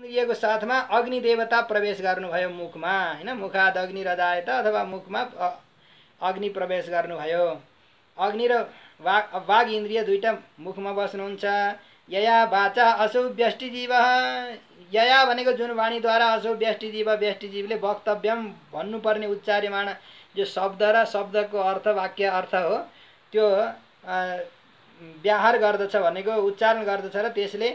इन्द्रियको साथमा अग्नि देवता प्रवेश गर्नुभयो मुखमा, हैन। मुखाद अग्नि रजायत अथवा मुखमा अग्नि प्रवेश गर्नुभयो। अग्नि र वाग इन्द्रिय दुईटा मुखमा बस्नुहुन्छ। यया वाचा असौ व्यष्टिजीव, यया भनेको जुन वाणीद्वारा असौ व्यष्टिजीव, व्यष्टिजीवले वक्तव्यम भन्नुपर्ने उच्चार्यमाण जो शब्द र शब्दको अर्थ वाक्य अर्थ हो त्यो व्यवहार गर्दछ भनेको उच्चारण गर्दछ र त्यसले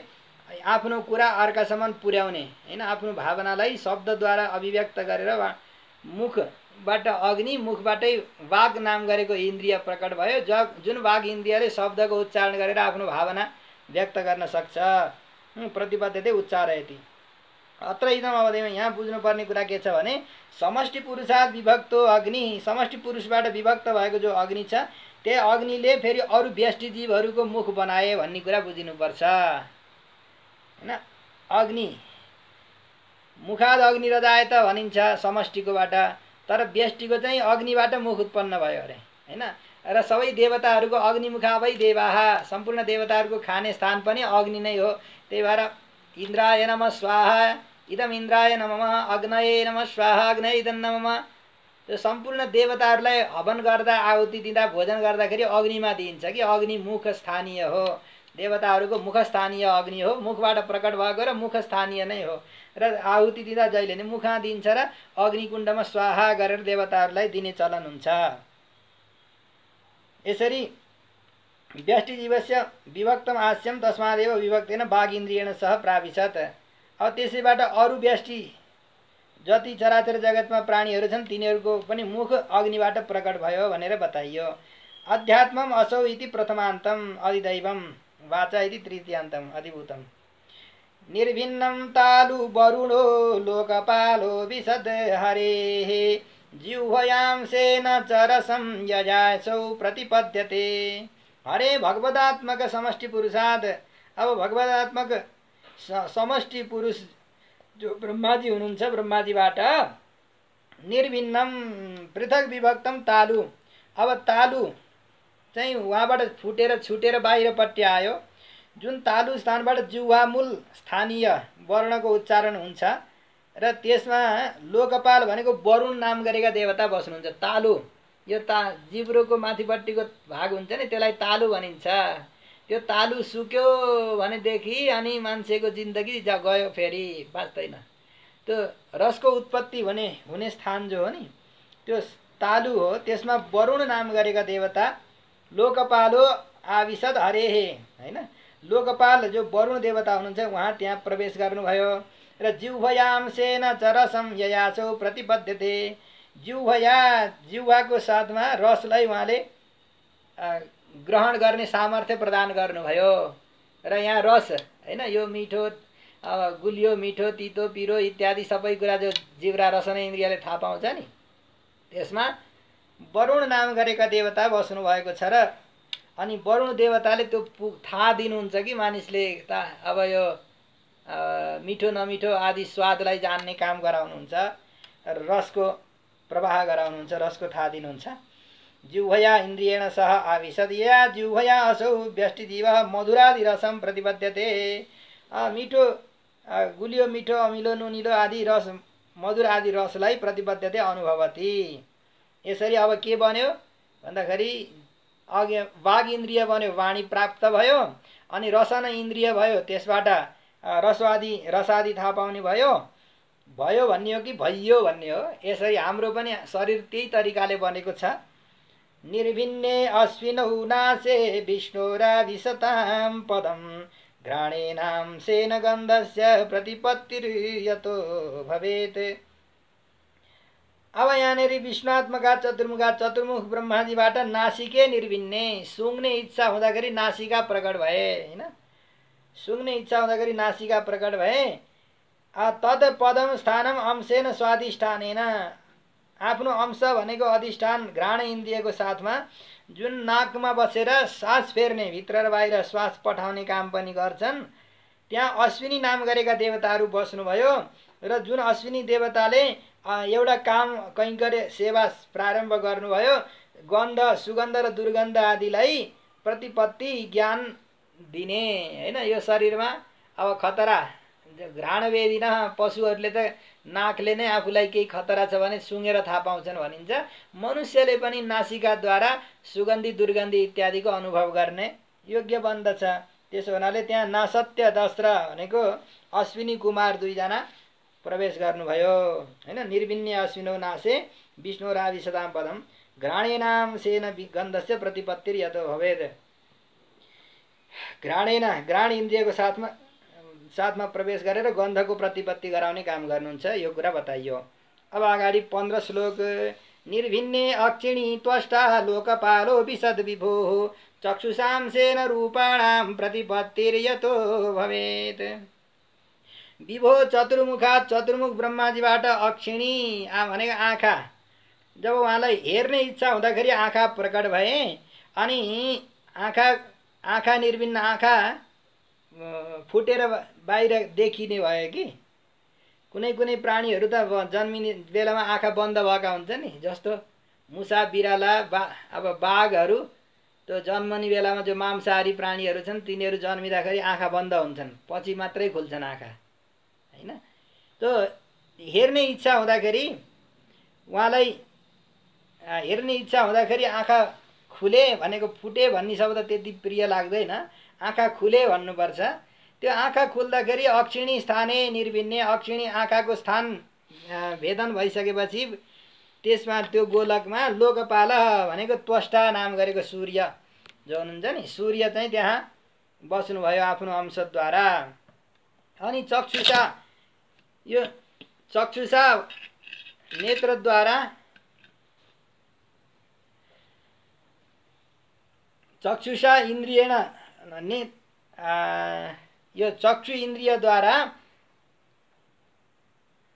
आफ्नो कुरा अर्कासम्म पुर्याउने, हैन। आफ्नो भावनालाई शब्दद्वारा अभिव्यक्त गरेर मुखबाट अग्नि, मुखबाटै वाग नाम गरेको इन्द्रिय प्रकट भयो। जुन वाग इन्द्रियले शब्दको उच्चारण गरेर आफ्नो भावना व्यक्त गर्न सक्छ। प्रतिपद्यते उच्चारयति। अत्र इदम अवधिमा यहाँ बुझ्नुपर्ने कुरा के छ भने समष्टि पुरुषात् विभक्तो अग्नि, समष्टि पुरुषबाट विभक्त भएको जो अग्नि छ त्यही अग्निले फेरि अरू व्यष्टि जीवहरूको मुख बनाए भन्ने कुरा बुझिनुपर्छ, हैन। अग्नि मुखाद अग्नि रजायत भनिन्छ समष्टिकोबाट, तर व्यष्टिको चाहिँ अग्निबाट मुख उत्पन्न भयो अरे, हैन। र सबै देवताहरूको अग्निमुखावै देवाः, सम्पूर्ण देवताहरूको खाने स्थान पनि अग्नि नै हो। त्यही भएर इन्द्राय नमः स्वाहा, इदम इन्द्राय नमः, अग्नये नमः स्वाहा, अग्नये इदम नमः। त्यो सम्पूर्ण देवताहरूलाई हवन गर्दा, आहुति दिँदा, भोजन गर्दाखेरि अग्निमा दिइन्छ कि अग्नि मुख स्थानीय हो। देवताहरूको मुख स्थानीय अग्नि हो, मुखबाट प्रकट भएको र मुख स्थानीय नै हो। र आहुति दिँदा जहिले नै मुखमा दिइन्छ र अग्निकुण्डमा स्वाहा गरेर देवताहरूलाई दिने चलन हुन्छ। यसरी व्यष्टिजीवस्य विभक्तम हास्यम तस्मादेव विभक्तेन वाग इन्द्रियेण सह प्राविशत। अब त्यसैबाट अरू व्यष्टि जति चराचर जगतमा प्राणीहरू छन् तिनीहरूको पनि मुख अग्निबाट प्रकट भयो भनेर बताइयो। अध्यात्मम असौ इति प्रथमान्तम, अधिदैवम वाचा इति तृतीयान्तम, अधिभूतम। निर्भिन्नं तालु वरुणो लोकपालो विशद हरेः, जिह्वयां सेन चरसं यजासौ प्रतिपद्यते। हरे भगवदात्मक समष्टि पुरुषाद। अब भगवदात्मक समष्टि पुरुष जो ब्रह्माजी हुनुहुन्छ, ब्रह्माजीबाट निर्भिन्नम पृथक विभक्तम तालु। अब तालु चाहिँ उहाँबाट फुटेर छुटेर बाहिरपट्टि आयो। जुन तालु स्थानबाट जिह्वामूल स्थानीय वर्णको उच्चारण हुन्छ र त्यसमा लोकपाल भनेको वरुण नाम गरेका देवता बस्नुहुन्छ। तालु यो जिब्रोको माथिपट्टिको भाग हुन्छ नि त्यसलाई तालु भनिन्छ। त्यो तालु सुक्यो भनेदेखि अनि मान्छेको जिन्दगी गयो, फेरि बाँच्दैन। त्यो रसको उत्पत्ति हुने स्थान जो हो नि त्यो तालु हो। त्यसमा वरुण नाम गरेका देवता लोकपालो आविशद हरेहे, हैन। लोकपाल जो वरुण देवता हुनुहुन्छ उहाँ त्यहाँ प्रवेश गर्नुभयो। र जिह्वयाम सेन चरसम ययासौ प्रतिपद्यते। जिह्वाको साथमा रसलाई उहाँले ग्रहण गर्ने सामर्थ्य प्रदान गर्नुभयो। र यहाँ रस, हैन, यो मिठो गुलियो, मिठो, तितो, पिरो इत्यादि सबै कुरा जो जिब्रा रसन इन्द्रियले थाहा पाउँछ नि त्यसमा वरुण नाम गरेका देवता बस्नु भएको छ। र अनि वरुण देवताले त्यो थाहा दिनुहुन्छ कि मानिसले अब यो मिठो नमिठो आदि स्वादलाई जान्ने काम गराउनुहुन्छ, रसको प्रवाह गराउनुहुन्छ, रसको थाहा दिनुहुन्छ। जिह्वया इन्द्रियेण सह आविशद या जिह्वया असौ व्यष्टिजीव मधुरादि रसम प्रतिपद्यते। मिठो गुलियो, मिठो, अमिलो, नुनिलो आदि रस, मधुर आदि रसलाई प्रतिपद्यते अनुभवति। यसरी अब के बन्यो भन्दाखेरि अघि वाग इन्द्रिय बन्यो, वाणी प्राप्त भयो। अनि रसन इन्द्रिय भयो, त्यसबाट रसादि थाहा पाउने भयो भन्ने हो कि भइयो भन्ने हो। यसरी हाम्रो पनि शरीर त्यही तरिकाले बनेको छ। निर्भिन्ने अश्विनौ नासे विष्णोराविशतां पदम, घ्राणेनां सेन गन्धस्य प्रतिपत्तिर्यतो भवेत्। अब यहाँनिर विष्णुआत्मका चतुर्मुख ब्रह्माजीबाट नासिके निर्भिन्ने, सुँघ्ने इच्छा हुँदाखेरि नासिका प्रकट भए, हैन। सुँघ्ने इच्छा हुँदाखेरि नासिका प्रकट भए। तद पदम स्थानम अंशेन स्वाधिष्ठानेन, आफ्नो अंश भनेको अधिष्ठान घ्राण इन्द्रियको साथमा जुन नाकमा बसेर सास फेर्ने, भित्र र बाहिर श्वास पठाउने काम पनि गर्छन्, त्यहाँ अश्विनी नाम गरेका देवताहरू बस्नुभयो। र जुन अश्विनी देवताले एउटा काम कैङ्कर्य सेवा प्रारम्भ गर्नुभयो, गन्ध, सुगन्ध र दुर्गन्ध आदिलाई प्रतिपत्ति ज्ञान दिने, हैन। यो शरीरमा अब खतरा घ्राणवेदिन पशुहरूले त नाकले नै आफूलाई केही खतरा छ भने सुँगेर थाहा पाउँछन् भनिन्छ। मनुष्यले पनि नासिकाद्वारा सुगन्धि दुर्गन्धि इत्यादिको अनुभव गर्ने योग्य बन्दछ। त्यसो हुनाले त्यहाँ नासत्य दस्र भनेको अश्विनी कुमार दुईजना प्रवेश गर्नुभयो हैन। निर्भिन्ने अश्विनो नासे विष्णुराविशदाम पदम घ्राणेनाम सेन गन्धस्य प्रतिपत्तिर यतो भवेद। घ्राण इन्द्रियको साथमा प्रवेश गरेर गन्धको प्रतिपत्ति गराउने काम गर्नुहुन्छ, यो कुरा बताइयो। अब अगाडि 15 श्लोक। निर्भिन्ने अक्षिणी त्वष्टा लोकपालो विशद विभो चक्षुषांसेन रूपाणां प्रतिपत्तिर्यतो भवेत्। विभो चतुर्मुखात् चतुर्मुख ब्रह्माजीबाट अक्षिणी भनेको आँखा, जब उहाँलाई हेर्ने इच्छा हुँदाखेरि आँखा प्रकट भए अनि आँखा निर्भिन्न आँखा फुटेर बाहिर देखिने भयो कि कुनै कुनै प्राणीहरू त जन्मिने बेलामा आँखा बन्द भएका हुन्छ नि, जस्तो मुसा बिराला अब बाघहरू त्यो जन्मने बेलामा जो मांसाहारी प्राणीहरू छन् तिनीहरू जन्मिँदाखेरि आँखा बन्द हुन्छन्, पछि मात्रै खुल्छन् आँखा हैन। त्यो हेर्ने इच्छा हुँदाखेरि उहाँलाई हेर्ने इच्छा हुँदाखेरि आँखा खुले भनेको फुटे भन्ने शब्द त्यति प्रिय लाग्दैन, आँखा खुले भन्नुपर्छ। त्यो आँखा खुल्दाखेरि अक्षिणी स्थाने निर्भिन्ने अक्षिणी आँखाको स्थान भेदन भइसकेपछि त्यसमा त्यो गोलकमा लोकपाल भनेको त्वष्टा नाम गरेको सूर्य जो हुनुहुन्छ नि, सूर्य चाहिँ त्यहाँ बस्नुभयो आफ्नो अंशद्वारा। अनि चक्षुषा, यो चक्षुषा नेत्रद्वारा चक्षुषा इन्द्रियेण यो चक्षु इन्द्रियद्वारा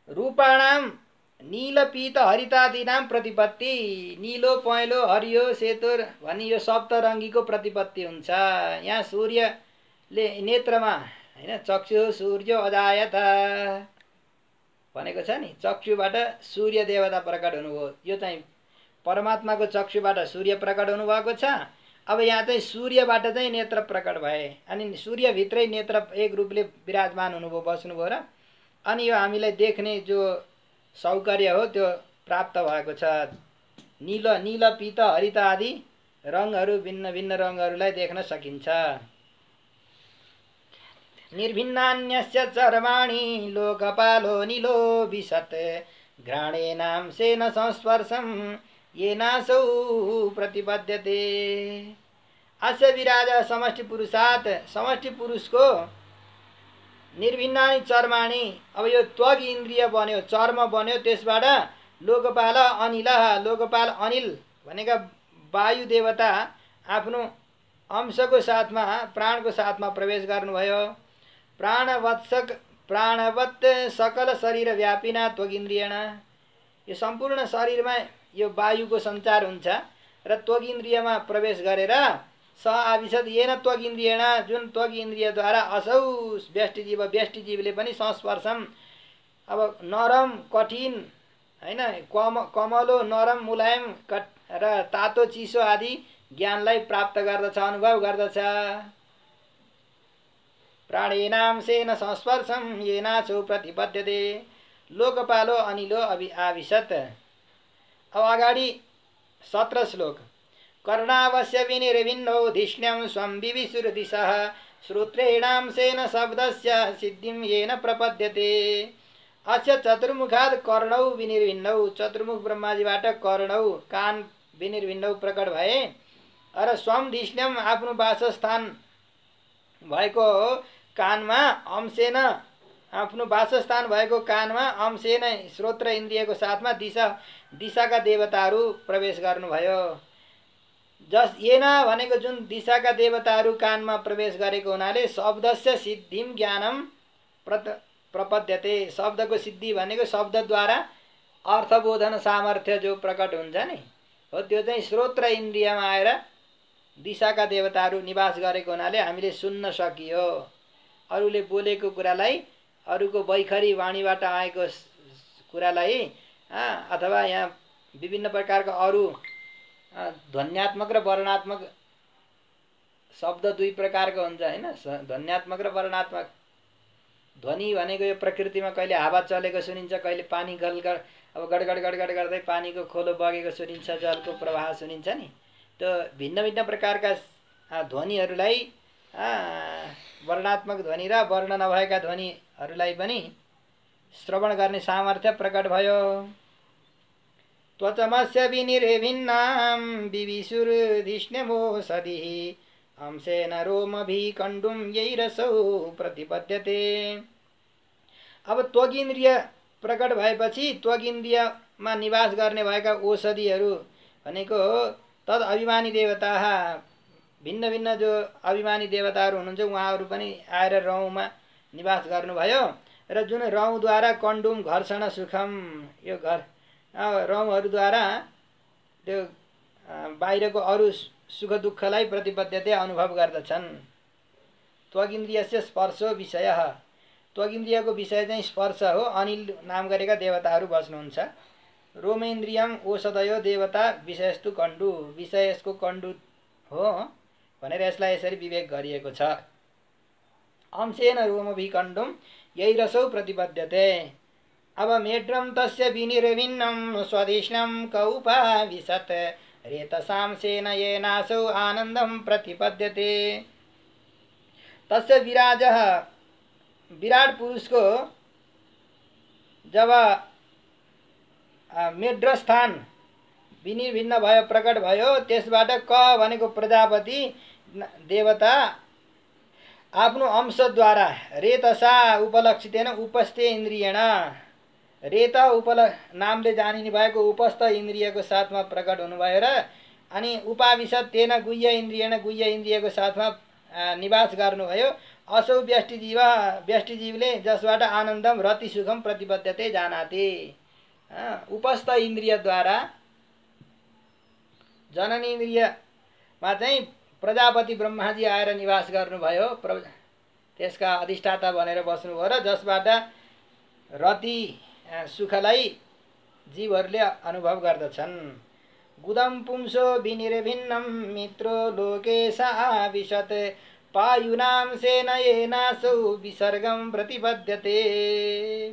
रूपाणाम नील पीत हरितादीनाम प्रतिपत्ति, नीलो पहेँलो हरियो सेतो भनी यो सप्तरङ्गीको प्रतिपत्ति हुन्छ। यहाँ सूर्यले नेत्रमा हैन, चक्षु सूर्य अजायत भनेको छ नि, चक्षुबाट सूर्य देवता प्रकट हुनुभयो। यो चाहिँ परमात्माको चक्षुबाट सूर्य प्रकट हुनुभएको छ। अब यहाँ चाहिँ सूर्यबाट चाहिँ नेत्र प्रकट भए अनि सूर्यभित्रै नेत्र एक रूपले विराजमान हुनुभयो, बस्नुभयो र अनि यो हामीलाई देख्ने जो सौकर्य हो त्यो प्राप्त भएको छ। नील पीत हरित आदि रङहरू भिन्न भिन्न रङहरूलाई देख्न सकिन्छ। निर्भिन्नान्यस्य चर्माणि लोकपालो नीलो विशत् घ्राणेनां सेन संस्पर्शं येनासौ प्रतिपद्यते। अस्य विराज समष्टि पुरुषात्, समष्टि पुरुषको निर्भिन्नानि चर्माणि, अब यो त्वग इन्द्रिय बन्यो, चर्म बन्यो, त्यसबाट लोकपाल अनिल, लोकपाल अनिल भनेका वायु देवता आफ्नो अंशको साथमा प्राणको साथमा प्रवेश गर्नुभयो। प्राणवत् सकल शरीर व्यापिना त्वग इन्द्रियण, यो सम्पूर्ण शरीरमा यो वायुको सञ्चार हुन्छ र त्वग इन्द्रियमा प्रवेश गरेर स आविशद येन त्वग इन्द्रियण, जुन त्वग इन्द्रियद्वारा असौ व्यष्टिजीव, व्यष्टिजीवले पनि संस्पर्शम, अब नरम कठिन हैन, कमलो नरम मुलायम र तातो चिसो आदि ज्ञानलाई प्राप्त गर्दछ, अनुभव गर्दछ। प्राणेनाम सेन संस्पर्शम येनासो प्रतिपद्यते लोकपालो अनिलो आविशत। अब अगाडि 17 श्लोक। कर्णावस्य विनिर्भिन्नौ धिष्ण्यं स्वं विविशुर दिशः श्रोत्रेणां सेन शब्दस्य सिद्धिं येन प्रपद्यते। अस्य चतुर्मुखात् कर्णौ विनिर्भिन्नौ, चतुर्मुख ब्रह्माजीबाट कर्णौ कान विनिर्भिन्नौ प्रकट भए र स्वं धिष्ण्यं आफ्नो वासस्थान भएको कानमा अंशेन, आफ्नो वासस्थान भएको कानमा अंशेन श्रोत्र इन्द्रियको साथमा दिशाका देवताहरू प्रवेश गर्नुभयो। जस येना भनेको जुन दिशाका देवताहरू कानमा प्रवेश गरेको हुनाले शब्दस्य सिद्धिम ज्ञानम प्रपद्यते, शब्दको सिद्धि भनेको शब्दद्वारा अर्थबोधन सामर्थ्य जो प्रकट हुन्छ नि हो, त्यो चाहिँ श्रोत्र इन्द्रियमा आएर दिशाका देवताहरू निवास गरेको हुनाले हामीले सुन्न सकियो। अरूले बोलेको कुरालाई, अरूको बैखरी वाणीबाट आएको कुरालाई अथवा यहाँ विभिन्न प्रकारका अरू ध्वन्यात्मक र वर्णात्मक शब्द दुई प्रकारको हुन्छ हैन, ध्वन्यात्मक र वर्णात्मक। ध्वनि भनेको यो प्रकृतिमा कहिले हावा चलेको सुनिन्छ, कहिले पानी गलगल अब गडगड गडगड गर्दै पानीको खोलो बगेको सुनिन्छ, जलको प्रवाह सुनिन्छ नि। त्यो भिन्न भिन्न प्रकारका ध्वनिहरूलाई वर्णात्मक ध्वनि र वर्ण नभएका ध्वनिहरूलाई पनि श्रवण गर्ने सामर्थ्य प्रकट भयो। त्वचमस्य विनिर्भिन्नां विविशुर्धिष्ण्यमोषधिः अंशेन रोमभिकण्डुं यैरसौ प्रतिपद्यते। अब त्वगिन्द्रिय प्रकट भएपछि त्वगिन्द्रियमा निवास गर्ने भएका औषधिहरू भनेको तद अभिमानी देवता, भिन्न भिन्न जो अभिमानी देवताहरू हुनुहुन्छ उहाँहरू पनि आएर रौँमा निवास गर्नुभयो र जुन रौँद्वारा कण्डुम घर्षण सुखम, यो रौँहरूद्वारा त्यो बाहिरको अरू सुख दुःखलाई प्रतिपद्यते अनुभव गर्दछन्। त्वगिन्द्रियस्य स्पर्शो विषयः, त्वगिन्द्रियको विषय चाहिँ स्पर्श हो। अनिल नाम गरेका देवताहरू बस्नुहुन्छ। रोमेन्द्रियम औषधयो देवता विषयस्तु कण्डु, विषय यसको कण्डु हो भनेर यसलाई यसरी विवेक गरिएको छ। अंशेन रोमभिकण्डुम यैरसौ प्रतिपद्यते। अब मेढ्रम तस्य विनिर्भिन्नं स्वधिष्णं कौपाविशत् रेतसांसेन येनासौ आनन्दं प्रतिपद्यते। तस्य विराजः, विराट पुरुषको जब मेढ्रस्थान विनिर्भिन्न भयो, प्रकट भयो, त्यसबाट क भनेको प्रजापति देवता आफ्नो अंशद्वारा रेतसा उपलक्षितेन उपस्थे इन्द्रियण, रेत नामले जानिने भएको उपस्थ इन्द्रियको साथमा प्रकट हुनुभयो र अनि उपाविशत तेन गुह्य इन्द्रियण, गुह्य इन्द्रियको साथमा निवास गर्नुभयो। असौ व्यष्टिजीव, व्यष्टिजीवले जसबाट आनन्दम रति सुखम प्रतिपद्यते जानाति। उपस्थ इन्द्रियद्वारा जननी इन्द्रियमा चाहिँ प्रजापति ब्रह्माजी आएर निवास गर्नुभयो, त्यसका अधिष्ठाता भनेर बस्नुभयो र जसबाट रति सुखलाई जीवहरूले अनुभव गर्दछन्। गुदम पुंसो विनिर्भिन्नं मित्रो लोके साविशत् पायुनां सेनयेनासौ विसर्गम प्रतिपद्यते।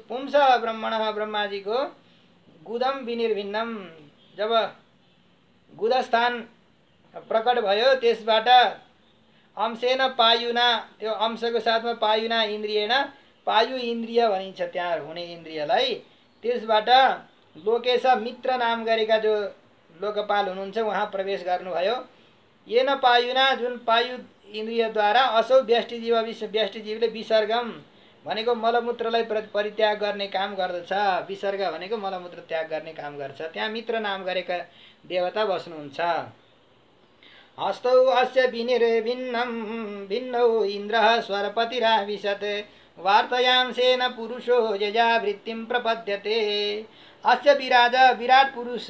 पुंस ब्रह्मणः, ब्रह्माजीको गुदम विनिर्भिन्नम, जब गुदस्थान प्रकट भयो त्यसबाट अंशेन पायुना, त्यो अंशको साथमा पायुना इन्द्रियण, पायु इन्द्रिय भनिन्छ त्यहाँ हुने इन्द्रियलाई, त्यसबाट लोकेश मित्र नाम गरेका जो लोकपाल हुनुहुन्छ उहाँ प्रवेश गर्नुभयो। येन पायुना, जुन पायु इन्द्रियद्वारा असौ व्यष्टिजीव, व्यष्टिजीवले विसर्गम भनेको मलमूत्रलाई परित्याग गर्ने काम गर्दछ। विसर्ग भनेको मलमूत्र त्याग गर्ने काम गर्छ। त्यहाँ मित्र नाम गरेका देवता बस्नुहुन्छ। हस्तौ अस्य विनिर्भिन्नं भिन्नौ इन्द्रः स्वरपतिराविशत् वार्तयांसेन पुरुषो यजावृत्तिं प्रपद्यते। अस्य विराज, विराट पुरुष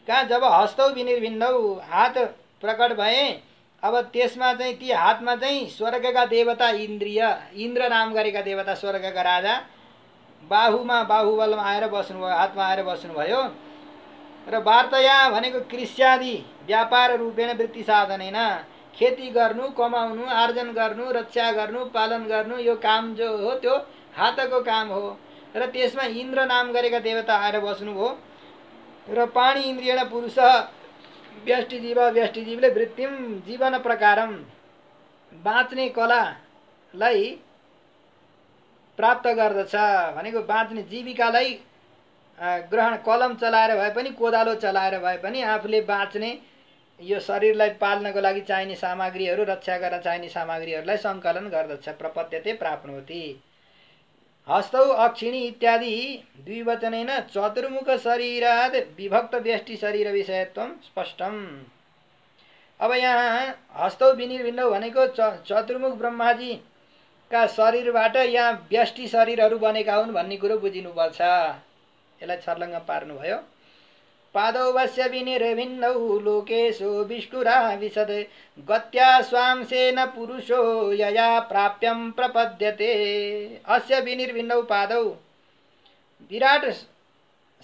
का जब हस्तौ विनिर्भिन्नौ, हात प्रकट भए, अब त्यसमा चाहिँ ती हातमा चाहिँ स्वर्गका देवता इन्द्रिय, इन्द्र नाम गरेका देवता स्वर्गका राजा बाहुमा, बाहुबलमा आएर बस्नुभयो, हातमा आएर बस्नुभयो। र वार्तया भनेको कृष्यादि व्यापार रूपेण वृत्ति साधनेन, खेती गर्नु, कमाउनु, आर्जन गर्नु, रक्षा गर्नु, पालन गर्नु, यो काम जो हो त्यो हातको काम हो। र त्यसमा इन्द्र नाम गरेका देवता आएर बस्नुभयो। र पाणी इन्द्रियण पुरुष व्यष्टिजीव, व्यष्टिजीवले वृत्तिम जीवन प्रकारम, बाँच्ने कलालाई प्राप्त गर्दछ भनेको बाँच्ने जीविकालाई ग्रहण, कलम चलाएर भए पनि, कोदालो चलाएर भए पनि आफूले बाँच्ने, यो शरीरलाई पाल्नको लागि चाहिने सामग्रीहरू, रक्षा गर्न चाहिने सामग्रीहरूलाई सङ्कलन गर्दछ। प्रपद्यते प्राप्नोति। हस्तौ अक्षिणी इत्यादि द्विवचनेन चतुर्मुख शरीराद विभक्त व्यष्टि शरीर विषयत्वं स्पष्टम। अब यहाँ हस्तौ विनिर्भिन्नौ भनेको चतुर्मुख ब्रह्माजी का शरीरबाट यहाँ व्यष्टि शरीरहरू बनेका हुन् भन्ने कुरो बुझिनुपर्छ। यसलाई छर्लङ्ग पार्नुभयो। पादौ वस्य विनिर्भिन्नौ लोकेशो विष्णुराविशद गत्या स्वांसेन पुरुषो यया प्राप्यं प्रपद्यते। अस्य विनिर्भिन्नौ पादौ, विराट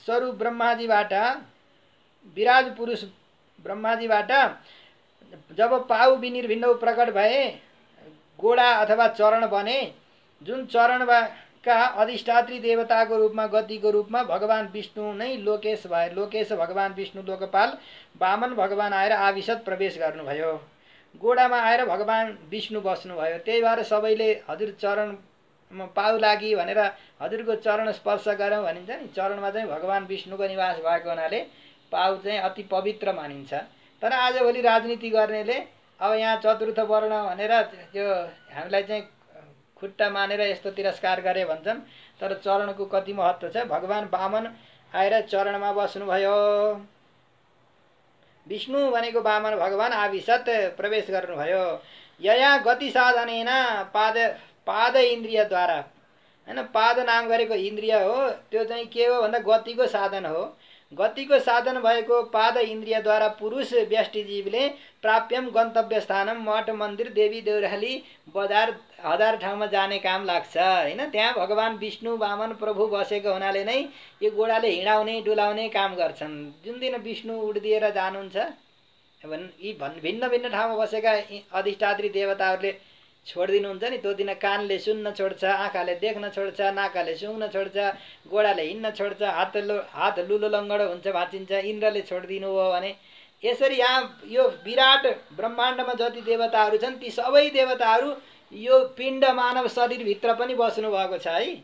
स्वरूप ब्रह्माजीबाट, विराट पुरुष ब्रह्माजीबाट जब पाउ विनिर्भिन्नौ प्रकट भए, गोडा अथवा चरण बने, जुन चरणका अधिष्ठात्री देवताको रूपमा गतिको रूपमा भगवान विष्णु नै लोकेश भए। लोकेश भगवान विष्णु लोकपाल वामन भगवान आएर आविशत प्रवेश गर्नुभयो। गोडामा आएर भगवान विष्णु बस्नुभयो। त्यही भएर सबैले हजुर चरणमा पाउ लागि भनेर हजुरको चरण स्पर्श गरौँ भनिन्छ नि। चरणमा चाहिँ भगवान विष्णुको निवास भएको हुनाले पाउ चाहिँ अति पवित्र मानिन्छ। तर आजभोलि राजनीति गर्नेले अब यहाँ चतुर्थ वर्ण भनेर त्यो हामीलाई चाहिँ खुट्टा मानेर यस्तो तिरस्कार गरे भन्छन्। तर चरणको कति महत्त्व छ। भगवान वामन आएर चरणमा बस्नुभयो। विष्णु भनेको वामन भगवान आविशत प्रवेश गर्नुभयो। यया गति साधनेन पाद इन्द्रियद्वारा हैन। पाद नाम गरेको इन्द्रिय हो, त्यो चाहिँ के हो भन्दा गतिको साधन हो। गतिको साधन भएको पाद इन्द्रियद्वारा पुरुष व्यष्टिजीवले प्राप्यम गन्तव्य स्थानम मठ मन्दिर देवी देउराली बजार हजार ठाउँमा जाने काम लाग्छ हैन। त्यहाँ भगवान विष्णु वामन प्रभु बसेको हुनाले नै यो गोडाले हिँडाउने डुलाउने काम गर्छन्। जुन दिन विष्णु उड्दिएर जानुहुन्छ यी भिन्न भिन्न ठाउँमा बसेका अधिष्ठात्री देवताहरूले छोडिदिनुहुन्छ नि, त्यो दिन कानले सुन्न छोड्छ, आँखाले देख्न छोड्छ, नाकाले सुँग्न छोड्छ, गोडाले हिँड्न छोड्छ, हात लुलो लङ्गडो हुन्छ भाँचिन्छ, इन्द्रले छोडिदिनु हो भने। यसरी यहाँ यो विराट ब्रह्माण्डमा जति देवताहरू छन् ती सबै देवताहरू यो पिण्ड मानव शरीरभित्र पनि बस्नु भएको छ है।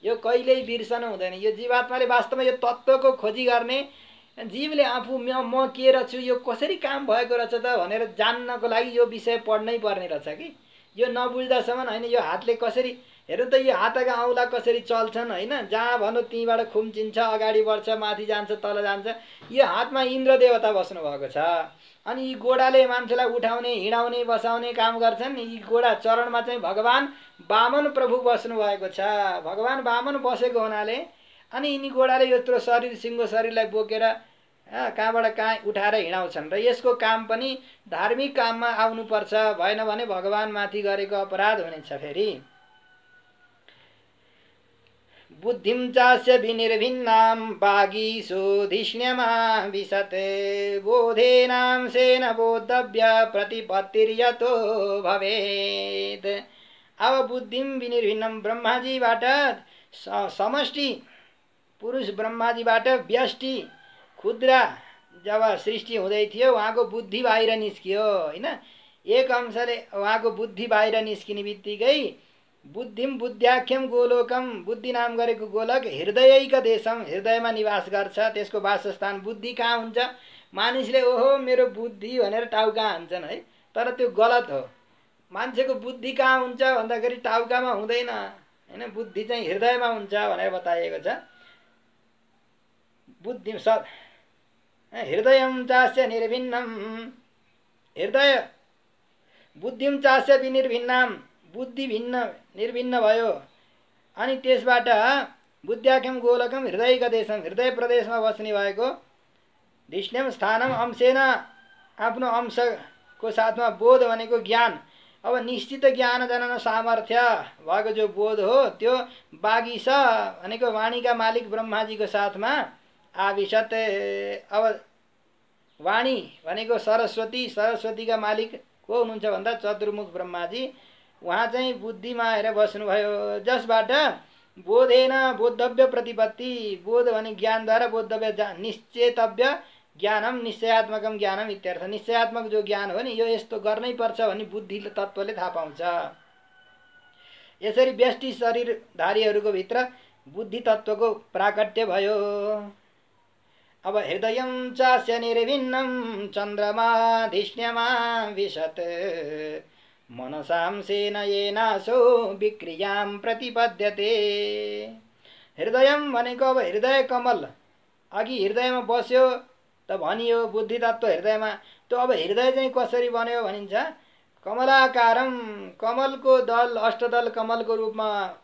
यो कहिल्यै बिर्सनु हुँदैन। यो जीवात्माले वास्तवमा यो तत्त्वको खोजी गर्ने, जीवले आफू म के रहेछु, यो कसरी काम भएको रहेछ त भनेर जान्नको लागि यो विषय पढ्नै पर्ने रहेछ कि। यो नबुझ्दासम्म होइन। यो हातले कसरी हेर्नु त, यो हातका औँला कसरी चल्छन् होइन, जहाँ भन्नु त्यहीँबाट खुम्चिन्छ, अगाडि बढ्छ, माथि जान्छ, तल जान्छ। यो हातमा इन्द्र देवता बस्नु भएको छ। अनि यी गोडाले मान्छेलाई उठाउने हिँडाउने बसाउने काम गर्छन्। यी गोडा चरणमा चाहिँ भगवान वामन प्रभु बस्नु भएको छ। भगवान वामन बसेको हुनाले अनि यिनी गोडाले यत्रो शरीर सिङ्गो शरीरलाई बोकेर कहाँबाट कहाँ उठाएर हिँडाउँछन्। र यसको काम पनि धार्मिक काममा आउनुपर्छ, भएन भने भगवानमाथि गरेको अपराध हुनेछ। फेरि बुद्धिं चास्य विनिर्भिन्नां वागीषु विशते बोधेनां सेन बोद्धव्य प्रतिपत्तिर्यतो भवेत्। अब बुद्धिं विनिर्भिन्नं ब्रह्माजीबाट समष्टि पुरुष ब्रह्माजीबाट व्यष्टि खुद्रा जब सृष्टि हुँदै थियो उहाँको बुद्धि बाहिर निस्कियो होइन। एक अंशले उहाँको बुद्धि बाहिर निस्किने बित्तिकै बुद्धिम बुद्ध्याख्यम गोलोकम, बुद्धि नाम गरेको गोलक हृदयैक देशम, हृदयमा निवास गर्छ। त्यसको वासस्थान बुद्धि कहाँ हुन्छ? मानिसले ओहो मेरो बुद्धि भनेर टाउका हान्छन् है, तर त्यो गलत हो। मान्छेको बुद्धि कहाँ हुन्छ भन्दाखेरि टाउकामा हुँदैन होइन, बुद्धि चाहिँ हृदयमा हुन्छ भनेर बताइएको छ। बुद्धि हृदयं चास्य निर्भिन्नम, हृदय बुद्धिं चास्य विनिर्भिन्नाम, बुद्धि भिन्न निर्भिन्न भयो। अनि त्यसबाट बुद्ध्याख्यम गोलकम हृदयका देशम, हृदय प्रदेशमा बस्ने भएको धिष्ण्यम स्थानम अंशेन, आफ्नो अंशको साथमा बोध भनेको ज्ञान। अब निश्चित ज्ञान जनन सामर्थ्य भएको जो बोध हो त्यो बागीस भनेको वाणीका मालिक ब्रह्माजीको साथमा आविशत। अब वाणी भनेको सरस्वती, सरस्वतीका मालिक को हुनुहुन्छ भन्दा चतुर्मुख ब्रह्माजी। उहाँ चाहिँ बुद्धिमा आएर बस्नुभयो, जसबाट बोधेन बोद्धव्य प्रतिपत्ति, बोध भने ज्ञानद्वारा बोद्धव्य निश्चेतव्य ज्ञानम निश्चयात्मकम ज्ञानम इत्यर्थ। निश्चयात्मक जो ज्ञान हो नि यो यस्तो गर्नै पर्छ भन्ने बुद्धि तत्त्वले थाहा पाउँछ। यसरी व्यष्टि शरीरधारीहरूको भित्र बुद्धि तत्त्वको प्राकट्य भयो। अब हृदयं चास्य निर्भिन्नं चन्द्रमा धिष्ण्यमा विशत् मनसां सेन येनासो विक्रियां प्रतिपद्यते। हृदयं भनेको अब हृदय कमल, अघि हृदयमा बस्यो त भनियो बुद्धि तत्त्व हृदयमा। त्यो अब हृदय चाहिँ कसरी बन्यो भनिन्छ? कमलाकारम, कमलको दल अष्टदल कमलको रूपमा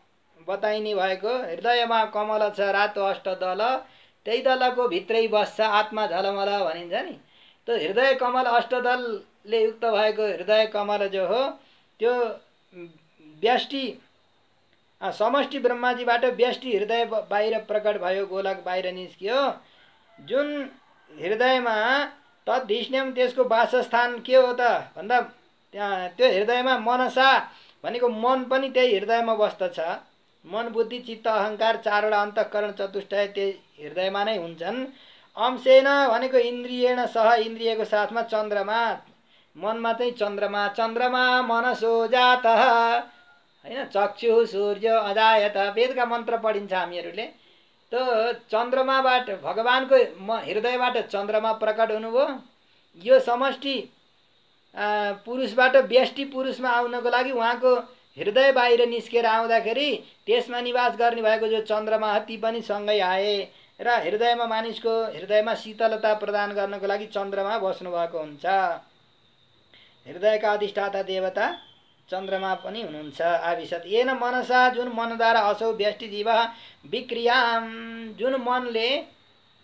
बताइने भएको हृदयमा कमल छ, रातो अष्टदल, त्यही दलको भित्रै बस्छ आत्मा झलमल भनिन्छ नि। त्यो हृदय कमल अष्टदलले युक्त भएको हृदय कमल जो हो त्यो व्यष्टि समष्टि ब्रह्माजीबाट व्यष्टि हृदय बाहिर प्रकट भयो, गोलक बाहिर निस्कियो। जुन हृदयमा तद्धिष्ण्यम, त्यसको वासस्थान के हो त भन्दा त्यो हृदयमा मनसा भनेको मन पनि त्यही हृदयमा बस्दछ। मन बुद्धि चित्त अहङ्कार चारवटा अन्तःकरण चतुष्टय त्यही हृदयमा नै हुन्छन्। अंशेन भनेको इन्द्रियेण सह इन्द्रियको साथमा चन्द्रमा, मनमा चाहिँ चन्द्रमा, चन्द्रमा मनसो जातः हैन, चक्षु सूर्य अजायत वेदका मन्त्र पढिन्छ हामीहरूले। त चन्द्रमाबाट भगवानको हृदयबाट चन्द्रमा प्रकट हुनुभयो। यो समष्टि पुरुषबाट व्यष्टि पुरुषमा आउनको लागि उहाँको हृदय बाहिर निस्केर आउँदाखेरि त्यसमा निवास गर्ने भएको जो चन्द्रमा ती पनि सँगै आए र हृदयमा मानिसको हृदयमा शीतलता प्रदान गर्नको लागि चन्द्रमा बस्नुभएको हुन्छ। हृदयका अधिष्ठाता देवता चन्द्रमा पनि हुनुहुन्छ। आविशत येन मनसा जुन मनद्वारा असौ व्यष्टि जीव विक्रियाम, जुन मनले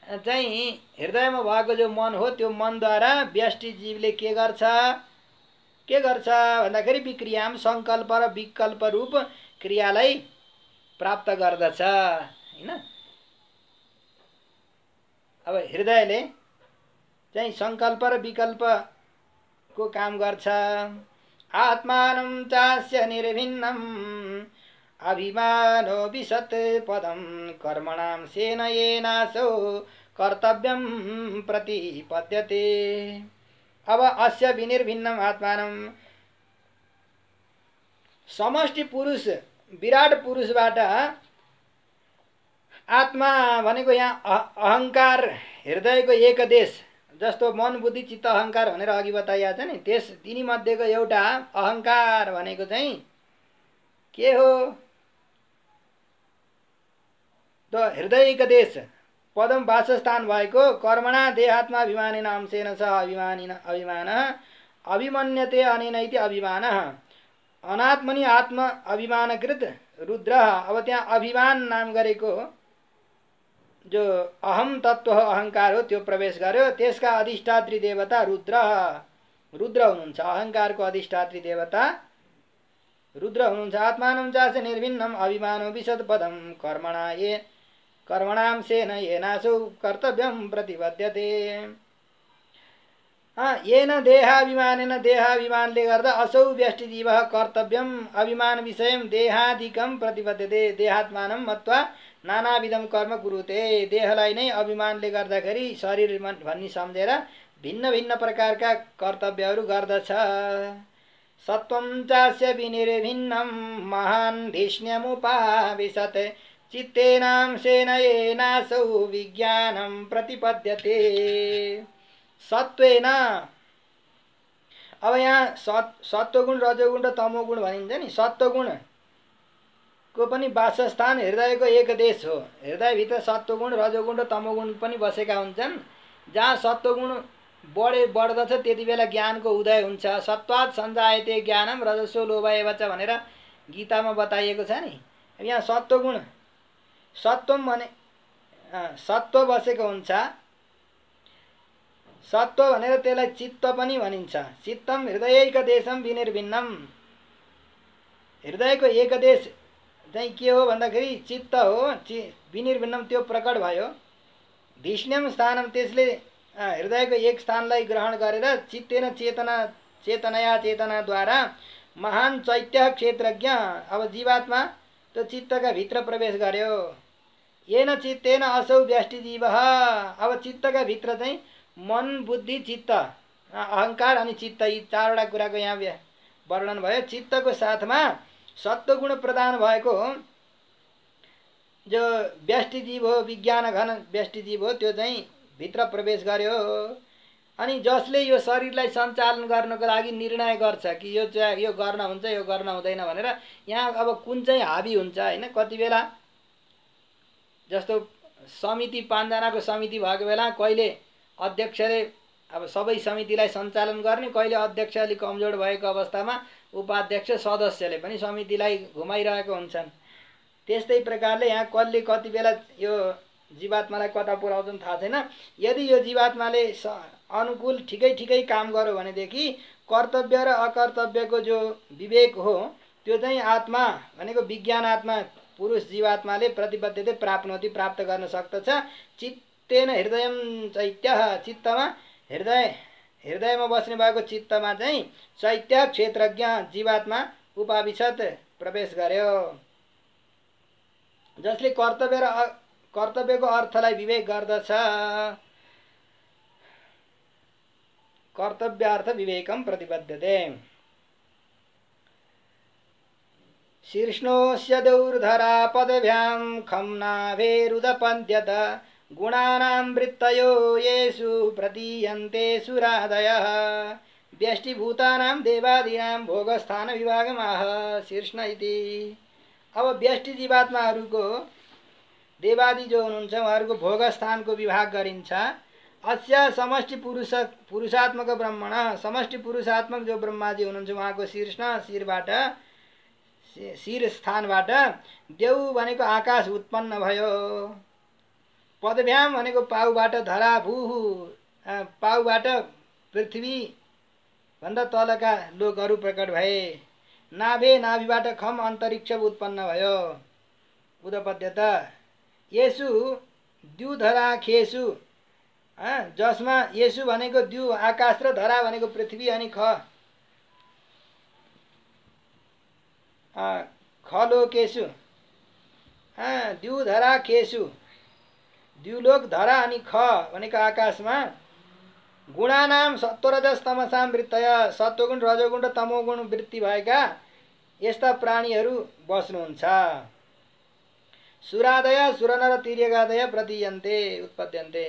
चाहिँ हृदयमा भएको जो मन हो त्यो मनद्वारा व्यष्टि जीवले के गर्छ भन्दाखेरि विक्रियाम सङ्कल्प र विकल्प रूप क्रियालाई प्राप्त गर्दछ हैन। अब हृदयले चाहिँ सङ्कल्प र विकल्पको काम गर्छ। आत्मानं चास्य निर्भिन्नम् अभिमानो विशत् पदं कर्मणां सेनयेनासो कर्तव्यं प्रतिपद्यते। अब अस्य विनिर्भिन्नम आत्मानं, समष्टि पुरुष विराट पुरुषबाट आत्मा भनेको यहाँ अहङ्कार हृदयको एक देश, जस्तो मन बुद्धि चित्त अहङ्कार भनेर अघि बताइएको छ नि, त्यस तिनी मध्येको एउटा अहङ्कार भनेको चाहिँ के हो त हृदयको देश पदम वासस्थान भएको कर्मणा देहात्माभिमानेन अंशेन सह अभिमान अभिमन्यते अनेनैति अभिमान अनात्मनि आत्म अभिमानकृत रुद्र। अब त्यहाँ अभिमान नाम गरेको जो अहम तत्व हो अहङ्कार हो त्यो प्रवेश गर्यो। त्यसका अधिष्ठात्री देवता रुद्र हुनुहुन्छ। अहङ्कारको अधिष्ठात्री देवता रुद्र हुनुहुन्छ। आत्मानं चास्य निर्भिन्नम अभिमानो विशद पदम कर्मणां सेन येनासो कर्तव्यं प्रतिपद्यते। येन देहाभिमानेन देहाभिमानले गर्दा असौ व्यष्टि जीवः कर्तव्यम अभिमान विषयं देहादिकं प्रतिपद्यते। देहात्मानं मत्वा नानाविधम कर्म कुरुते। देहलाई नै अभिमानले गर्दाखेरि शरीर भन्ने सम्झेर भिन्न भिन्न प्रकारका कर्तव्यहरू गर्दछ। सत्वं चास्य विनिर्भिन्नं महान् धिष्ण्यमुपाविशत् चित्तेनां सेनयेनासौ विज्ञानं प्रतिपद्यते। सत्वेन, अब यहाँ सत्वगुण रजोगुण र तमोगुण भनिन्छ नि। सत्वगुणको पनि वासस्थान हृदयको एक देश हो। हृदयभित्र सत्वगुण रजोगुण र तमोगुण पनि बसेका हुन्छन्। जहाँ सत्वगुण बढ्दछ त्यति बेला ज्ञानको उदय हुन्छ। सत्वात् सञ्जायते ज्ञानम रजसो लोभ एव च भनेर गीतामा बताइएको छ नि। यहाँ सत्वगुण सत्वम भने सत्व बसेको हुन्छ। सत्व भनेर त्यसलाई चित्त पनि भनिन्छ। चित्तम हृदयैक देशम विनिर्भिन्नम, हृदयको एक देश चाहिँ के हो भन्दाखेरि चित्त हो। विनिर्भिन्नम त्यो प्रकट भयो। धिष्ण्यम स्थानम, त्यसले हृदयको एक स्थानलाई ग्रहण गरेर चित्तेन चेतनया चेतनाद्वारा महान चैत्य क्षेत्रज्ञ, अब जीवात्मा त्यो चित्तका भित्र प्रवेश गर्यो। येन चित्तेन असौ व्यष्टि जीवः, अब चित्तका भित्र चाहिँ मन बुद्धि चित्त अहङ्कार अनि चित्त यी चारवटा कुराको यहाँ वर्णन भयो। चित्तको साथमा सत्वगुण प्रदान भएको जो व्यष्टि जीव हो, विज्ञान घन व्यष्टि जीव हो, त्यो चाहिँ भित्र प्रवेश गर्यो। अनि जसले यो शरीरलाई सञ्चालन गर्नको लागि निर्णय गर्छ कि यो गर्न हुन्छ यो गर्न हुँदैन भनेर, यहाँ अब कुन चाहिँ हाबी हुन्छ हैन। कति बेला जस्तो समिति 5 जनाको समिति भएको बेला कहिले अध्यक्षले अब सबै समितिलाई सञ्चालन गर्ने, कहिले अध्यक्ष अलिक कमजोर भएको अवस्थामा उपाध्यक्ष सदस्यले पनि समितिलाई घुमाइरहेको हुन्छन्। त्यस्तै प्रकारले यहाँ कसले कति बेला यो जीवात्मालाई कता पुर्याउँछन् थाहा छैन। यदि यो जीवात्माले अनुकूल ठिकै काम गर्यो भनेदेखि कर्तव्य र अकर्तव्यको जो विवेक हो त्यो चाहिँ आत्मा भनेको विज्ञान आत्मा पुरुष जीवात्माले प्रतिबद्धते प्राप्त गर्न सक्दछ। चित्तेन हृदयम चैत्य, चित्तमा हृदयमा बस्ने भएको चित्तमा चाहिँ चैत्य क्षेत्रज्ञ जीवात्मा उपाविशत प्रवेश गर्यो। जसले कर्तव्यको अर्थलाई विवेक गर्दछ, कर्तव्यार्थ विवेकम प्रतिपद्यते। शीर्ष्णोऽस्य दौर्धरा पदभ्यां खम्नाभेरुदपद्यत गुणानां वृत्तयो येषु प्रतीयन्ते सुरादयः व्यष्टिभूतानां देवादीनां भोगस्थान विभागमाह शीर्ष्ण इति। अब व्यष्टि जीवात्माहरूको देवादि जो हुनुहुन्छ उहाँहरूको भोगस्थानको विभाग गरिन्छ। अस्य समष्टि पुरुषात्मक ब्रह्मण, समष्टि पुरुषात्मक जो ब्रह्माजी हुनुहुन्छ उहाँको शीर्ष्ण शिर स्थानबाट देउ भनेको आकाश उत्पन्न भयो। पदभ्याम भनेको पाउबाट धरा, भूहु पाउबाट पृथ्वी भन्दा तलका लोकहरू प्रकट भए। नाभे नाभिबाट खम अन्तरिक्ष उत्पन्न भयो। उदपद्यत येसु द्युधरा खेसु, जसमा येसु भनेको द्यु आकाश र धरा भनेको पृथ्वी अनि खलोकेशु, द्युधरा खेसु द्युलोक धरा अनि ख भनेको आकाशमा गुणानाम सत्वरजस तमसाम वृत्तय, सत्वगुण रजोगुण र तमोगुण वृत्ति भएका यस्ता प्राणीहरू बस्नुहुन्छ। सुरादय सुरनर तिर्यगादय प्रतीयन्ते उत्पद्यन्ते।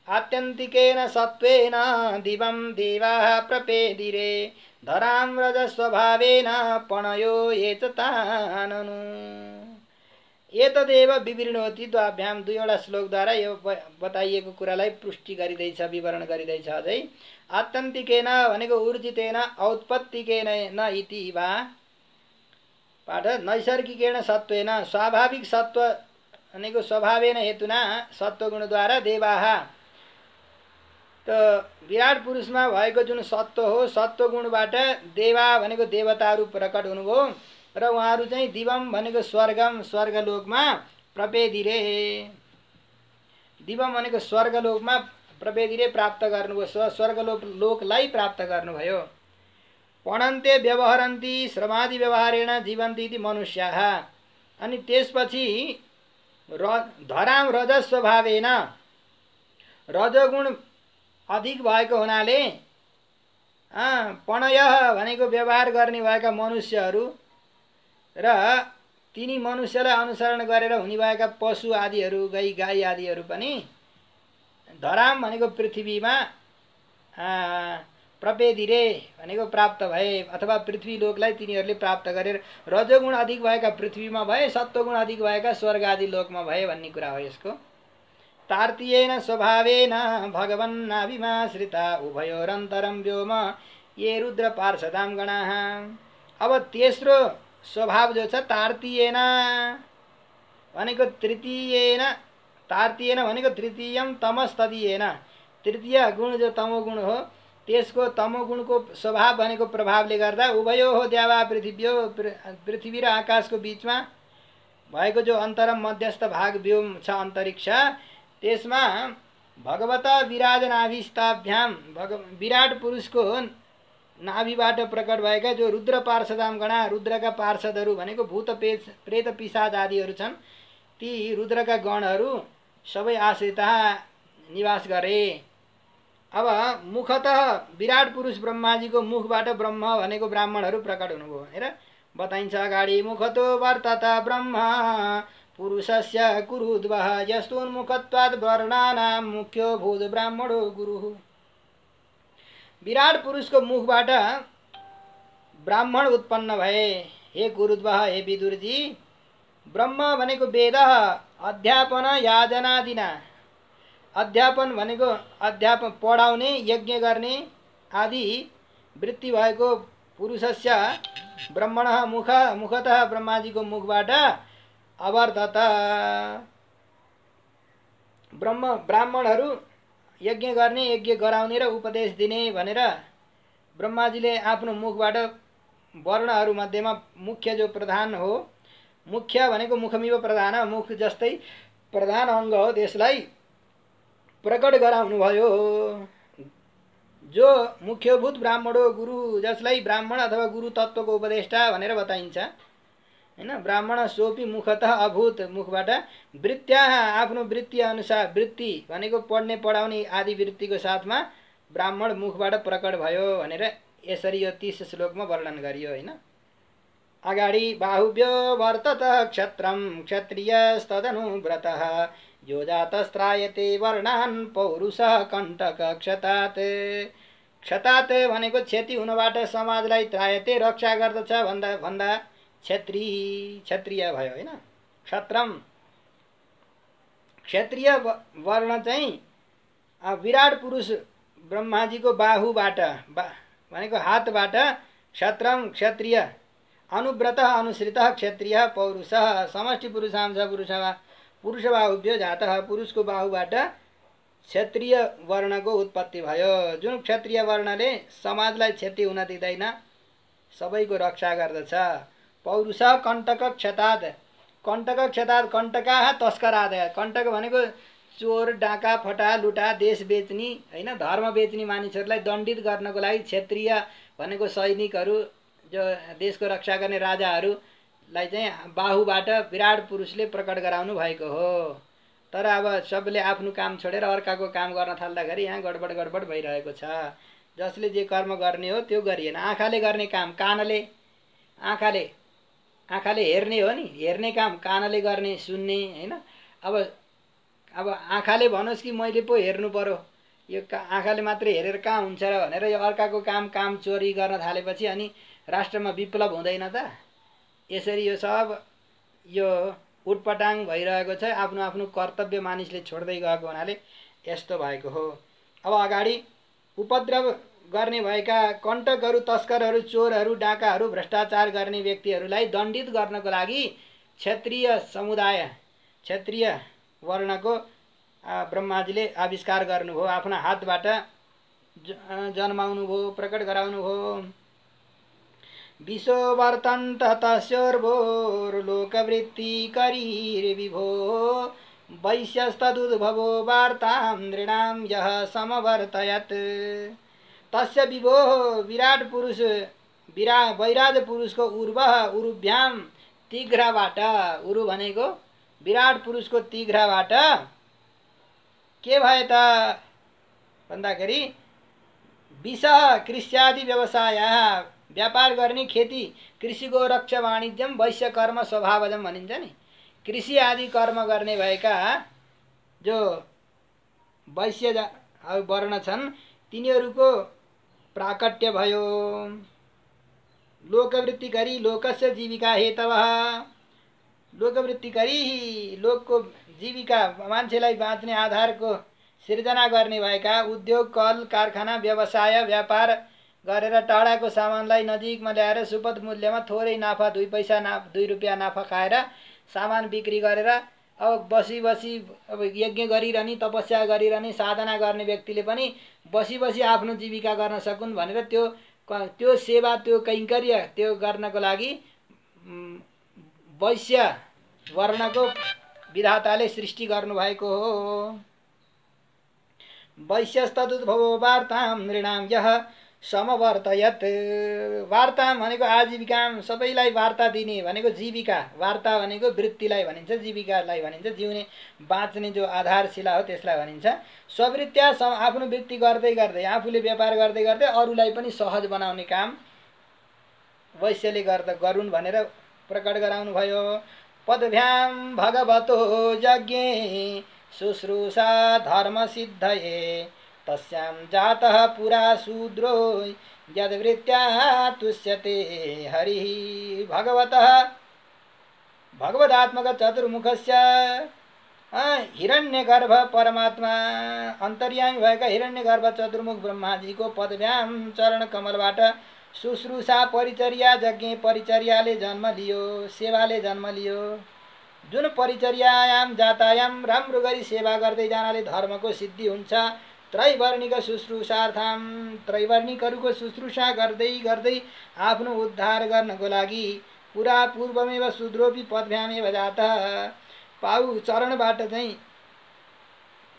आत्यन्तिकेन सत्त्वेन दिवं देवाः प्रपेदिरे धरां रजस्वभावेन पणयो ये च ताननु। एतदेव विवृणोति द्वाभ्याम, दुईवटा श्लोकद्वारा यो बताइएको कुरालाई पुष्टि गरिँदैछ, विवरण गरिँदैछ। अझै आत्यन्तिकेन भनेको ऊर्जितेन औत्पत्तिकेन न इति वा पाठ नैसर्गिकेन सत्त्वेन, स्वाभाविक सत्व भनेको स्वभावेन हेतुना सत्वगुणद्वारा देवाः, त विराट पुरुषमा भएको जुन सत्व हो सत्वगुणबाट देवा भनेको देवताहरू प्रकट हुनुभयो र उहाँहरू चाहिँ दिवम भनेको स्वर्गम स्वर्गलोकमा प्रपेदिरे, दिवम भनेको स्वर्गलोकमा प्रपेदिरे प्राप्त गर्नुभयो, स्वर्गलोकलाई प्राप्त गर्नुभयो। पणन्ते व्यवहरन्ति श्रमादि व्यवहारेण जीवन्ति इति मनुष्याः। अनि त्यसपछि धराम रजस स्वभावेन, रजोगुण अधिक भएको हुनाले पणयः भनेको व्यवहार गर्ने भएका मनुष्यहरू र तिनी मनुष्यलाई अनुसरण गरेर हुने भएका पशु आदिहरू, गाई आदिहरू पनि धराम भनेको पृथ्वीमा प्रपेदिरे भनेको प्राप्त भए, अथवा पृथ्वी लोकलाई तिनीहरूले प्राप्त गरेर रजोगुण अधिक भएका पृथ्वीमा भए, सत्वगुण अधिक भएका स्वर्ग आदि लोकमा भए भन्ने कुरा हो यसको। तार्तीयेन स्वभावेन भगवन्नाभिमाश्रिता उभयोरन्तरं व्योम ये रुद्र पार्षदां गणाः। अब तेस्रो स्वभाव जो छ तार्तीयेन भनेको तृतीयेन, तार्तीयेन भनेको तृतीयम तमस्तदीयेन, तृतीय गुण जो तमोगुण हो त्यसको तमोगुणको स्वभाव भनेको प्रभावले गर्दा उभयो हो द्यावा पृथिव्यो, पृथ्वी र आकाशको बीचमा भएको जो अन्तरम मध्यस्थ भाग व्योम छ अन्तरिक्ष, त्यसमा भगवता विराजनाभिस्ताभ्याम, विराट पुरुषको नाभिबाट प्रकट भएका जो रुद्र पार्षदाम गणा, रुद्रका पार्षदहरू भनेको भूत प्रेत पिशाच आदिहरू छन्, ती रुद्रका गणहरू सबै आश्रिता निवास गरे। अब मुखतः विराट पुरुष ब्रह्माजीको मुखबाट ब्रह्म भनेको ब्राह्मणहरू प्रकट हुनुभयो। हेर बताइन्छ अगाडि, मुखतो वर्तत ब्रह्म पुरुषस्य कुरुद्वः यस्तोन्मुखत्वात् वर्णानां मुख्यो भूत ब्राह्मणो गुरुः। विराट पुरुषको मुखबाट ब्राह्मण उत्पन्न भए। हे कुरुद्वः, हे विदुरजी, ब्रह्म भनेको वेद अध्यापन याजनादिना, अध्यापन भनेको अध्यापन पढाउने यज्ञ गर्ने आदि वृत्ति भएको पुरुषस्य ब्रह्मणः मुखतः ब्रह्माजीको मुखबाट अवर्तत, ब्राह्मणहरू यज्ञ गर्ने, यज्ञ गराउने र उपदेश दिने भनेर ब्रह्माजीले आफ्नो मुखबाट वर्णहरू मध्येमा मुख्य जो प्रधान हो, मुख्य भनेको मुखमिव प्रधान, मुख जस्तै प्रधान अङ्ग हो, त्यसलाई प्रकट गराउनु भयो। जो मुख्यभूत ब्राह्मणो गुरु, जसलाई ब्राह्मण अथवा गुरु तत्त्वको उपदेष्टा भनेर बताइन्छ हैन। ब्राह्मण सोपि मुखतः अभूत, मुखबाट वृत्त्या आफ्नो वृत्ति अनुसार, वृत्ति भनेको पढ्ने पढाउने आदि वृत्तिको साथमा ब्राह्मण मुखबाट प्रकट भयो भनेर यसरी यो 30 श्लोकमा वर्णन गरियो हैन। अगाडि बाहुव्यो वर्तत क्षत्रम क्षत्रियस्तदनुव्रतः यो जातस्त्रायते वर्णान् पौरुषः कण्टक क्षतात्। क्षतात् भनेको क्षति हुनबाट समाजलाई त्रायते रक्षा गर्दछ भन्दा भन्दा क्षत्रिय भयो हैन। क्षत्रम क्षत्रिय वर्ण चाहिँ विराट पुरुष ब्रह्माजीको बाहुबाट भनेको हातबाट क्षत्रम क्षत्रिय, अनुव्रत अनुसृत क्षत्रिय पौरुष, समष्टि पुरुषांश पुरुष बाहुभ्यो जातः, पुरुषको बाहुबाट क्षत्रिय वर्णको उत्पत्ति भयो। जुन क्षत्रिय वर्णले समाजलाई क्षति हुन दिँदैन, सबैको रक्षा गर्दछ। पौरुष कण्टक क्षतात्, कण्टक क्षतात् कण्टकाः तस्करादय, कण्टक भनेको चोर डाका फटा लुटा देश बेच्ने हैन, धर्म बेच्ने मानिसहरूलाई दण्डित गर्नको लागि क्षत्रिय भनेको सैनिकहरू, जो देशको रक्षा गर्ने राजाहरूलाई चाहिँ बाहुबाट विराट पुरुषले प्रकट गराउनु भएको हो। तर अब सबले आफ्नो काम छोडेर अर्काको काम गर्न थाल्दाखेरि यहाँ गडबड भइरहेको छ। जसले जे कर्म गर्ने हो त्यो गरिएन। आँखाले गर्ने काम कानले, आँखाले हेर्ने हो नि, हेर्ने काम कानले गर्ने, सुन्ने हैन। अब आँखाले भनोस् कि मैले पो हेर्नु पर्यो, यो आँखाले मात्रै हेरेर कहाँ हुन्छ र भनेर यो अर्काको काम चोरी गर्न थालेपछि अनि राष्ट्रमा विप्लव हुँदैन त। यसरी यो सब यो उटपटाङ भइरहेको छ। आफ्नो आफ्नो कर्तव्य मानिसले छोड्दै गएको हुनाले यस्तो भएको हो। अब अगाडि उपद्रव गर्ने भएका कण्टकहरू, तस्करहरू, चोरहरू, डाकाहरू, भ्रष्टाचार गर्ने व्यक्तिहरूलाई दण्डित गर्नको लागि क्षत्रिय समुदाय, क्षत्रिय वर्णको ब्रह्माजीले आविष्कार गर्नुभयो, आफ्नो हातबाट जन्माउनु भयो, प्रकट गराउनु भयो। विशो वर्तन्त तस्योर्भोर्लोकवृत्ति करीर्विभो वैश्यस्तदुद्भवो वार्तां नृणां यः समवर्तयत्। तस्य विभो विराट पुरुष वैराज पुरुषको उर्वः उरुभ्याम तीघ्रबाट, उरु भनेको विराट पुरुषको तीघ्रबाट के भए त भन्दाखेरि विष कृष्यादि व्यवसाय, व्यापार गर्ने, खेती, कृषिको रक्षा वाणिज्यम वैश्य कर्म स्वभावजम भनिन्छ नि। कृषि आदि कर्म गर्ने भएका जो वैश्य वर्ण छन् तिनीहरूको प्राकट्य भयो। लोकवृत्ति गरी लोकस्य जीविका हेतवः, लोकवृत्ति गरी लोकको जीविका मान्छेलाई बाँच्ने आधारको सिर्जना गर्ने भएका उद्योग, कल कारखाना, व्यवसाय, व्यापार गरेर टाढाको सामानलाई नजिकमा ल्याएर सुपथ मूल्यमा थोरै नाफा, 2 पैसा 2 रुपियाँ नाफा खाएर सामान बिक्री गरेर अब बसी अब यज्ञ गरिरहने, तपस्या गरिरहने, साधना गर्ने व्यक्तिले पनि बसी आफ्नो जीविका गर्न सकुन् भनेर त्यो सेवा, त्यो कैङ्कर्य त्यो गर्नको लागि वैश्य वर्णको विधाताले सृष्टि गर्नुभएको हो। वैश्यस्तदुद्भवो वार्तां नृणां यः समवर्तयत्। वार्ता भनेको आजीविका, सबैलाई वार्ता दिने भनेको जीविका, वार्ता भनेको वृत्तिलाई भनिन्छ, जीविकालाई भनिन्छ, जिउने बाँच्ने जो आधारशिला हो त्यसलाई भनिन्छ। स्ववृत्त्या आफ्नो वृत्ति गर्दै गर्दै, आफूले व्यापार गर्दै गर्दै अरूलाई पनि सहज बनाउने काम वैश्यले गरून् भनेर प्रकट गराउनु भयो। पदभ्याम भगवतो यज्ञे शुश्रूषा धर्म सिद्धये तस्यां जातः पुरा शूद्रो यद्वृत्त्या तुष्यते हरिः। भगवदात्मक चतुर्मुखस्य हिरण्यगर्भ परमात्मा अन्तर्यामी भएका हिरण्यगर्भ चतुर्मुख ब्रह्माजीको पदभ्याम चरण कमलबाट शुश्रूषा परिचर्या यज्ञ परिचर्याले जन्म लियो, सेवाले जन्म लियो। जुन परिचर्यायाम जातायाम राम्रो गरी सेवा गर्दै जानाले धर्मको सिद्धि हुन्छ। त्रैवर्णिक शुश्रूषार्थम, त्रैवर्णिकहरूको शुश्रूषा गर्दै गर्दै आफ्नो उद्धार गर्नको लागि पुरा पूर्वमेव शूद्रोपि पदभ्यामेव जातः, पाउ चरणबाट चाहिँ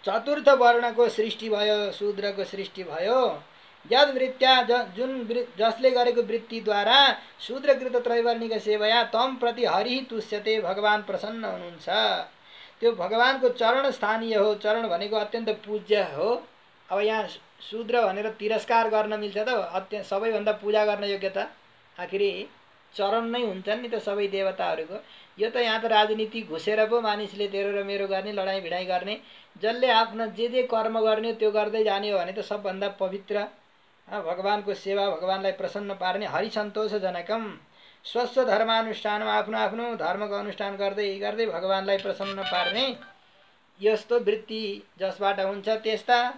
चतुर्थ वर्णको सृष्टि भयो, शूद्रको सृष्टि भयो। यद वृत्त्या जसले गरेको वृत्तिद्वारा शूद्रकृत त्रैवर्णिक सेवया तम प्रति हरि तुष्यते, भगवान प्रसन्न हुनुहुन्छ। त्यो भगवानको चरण स्थानीय हो। चरण भनेको अत्यन्त पूज्य हो। अब यहाँ शूद्र भनेर तिरस्कार गर्न मिल्छ त? सबैभन्दा पूजा गर्न योग्य त आखिरी चरण नै हुन्छन् नि त सबै देवताहरूको। यो त यहाँ त राजनीति घुसेर पो मानिसले तेरो र मेरो गर्ने, लडाइँ भिडाइ गर्ने, जसले आफ्नो जे कर्म गर्ने त्यो गर्दै जाने हो भने त सबभन्दा पवित्र भगवानको सेवा, भगवानलाई प्रसन्न पार्ने, हरि सन्तोषजनकम स्वस्व धर्मानुष्ठानमा आफ्नो आफ्नो धर्मको अनुष्ठान गर्दै गर्दै भगवानलाई प्रसन्न पार्ने यस्तो वृत्ति जसबाट हुन्छ, त्यस्ता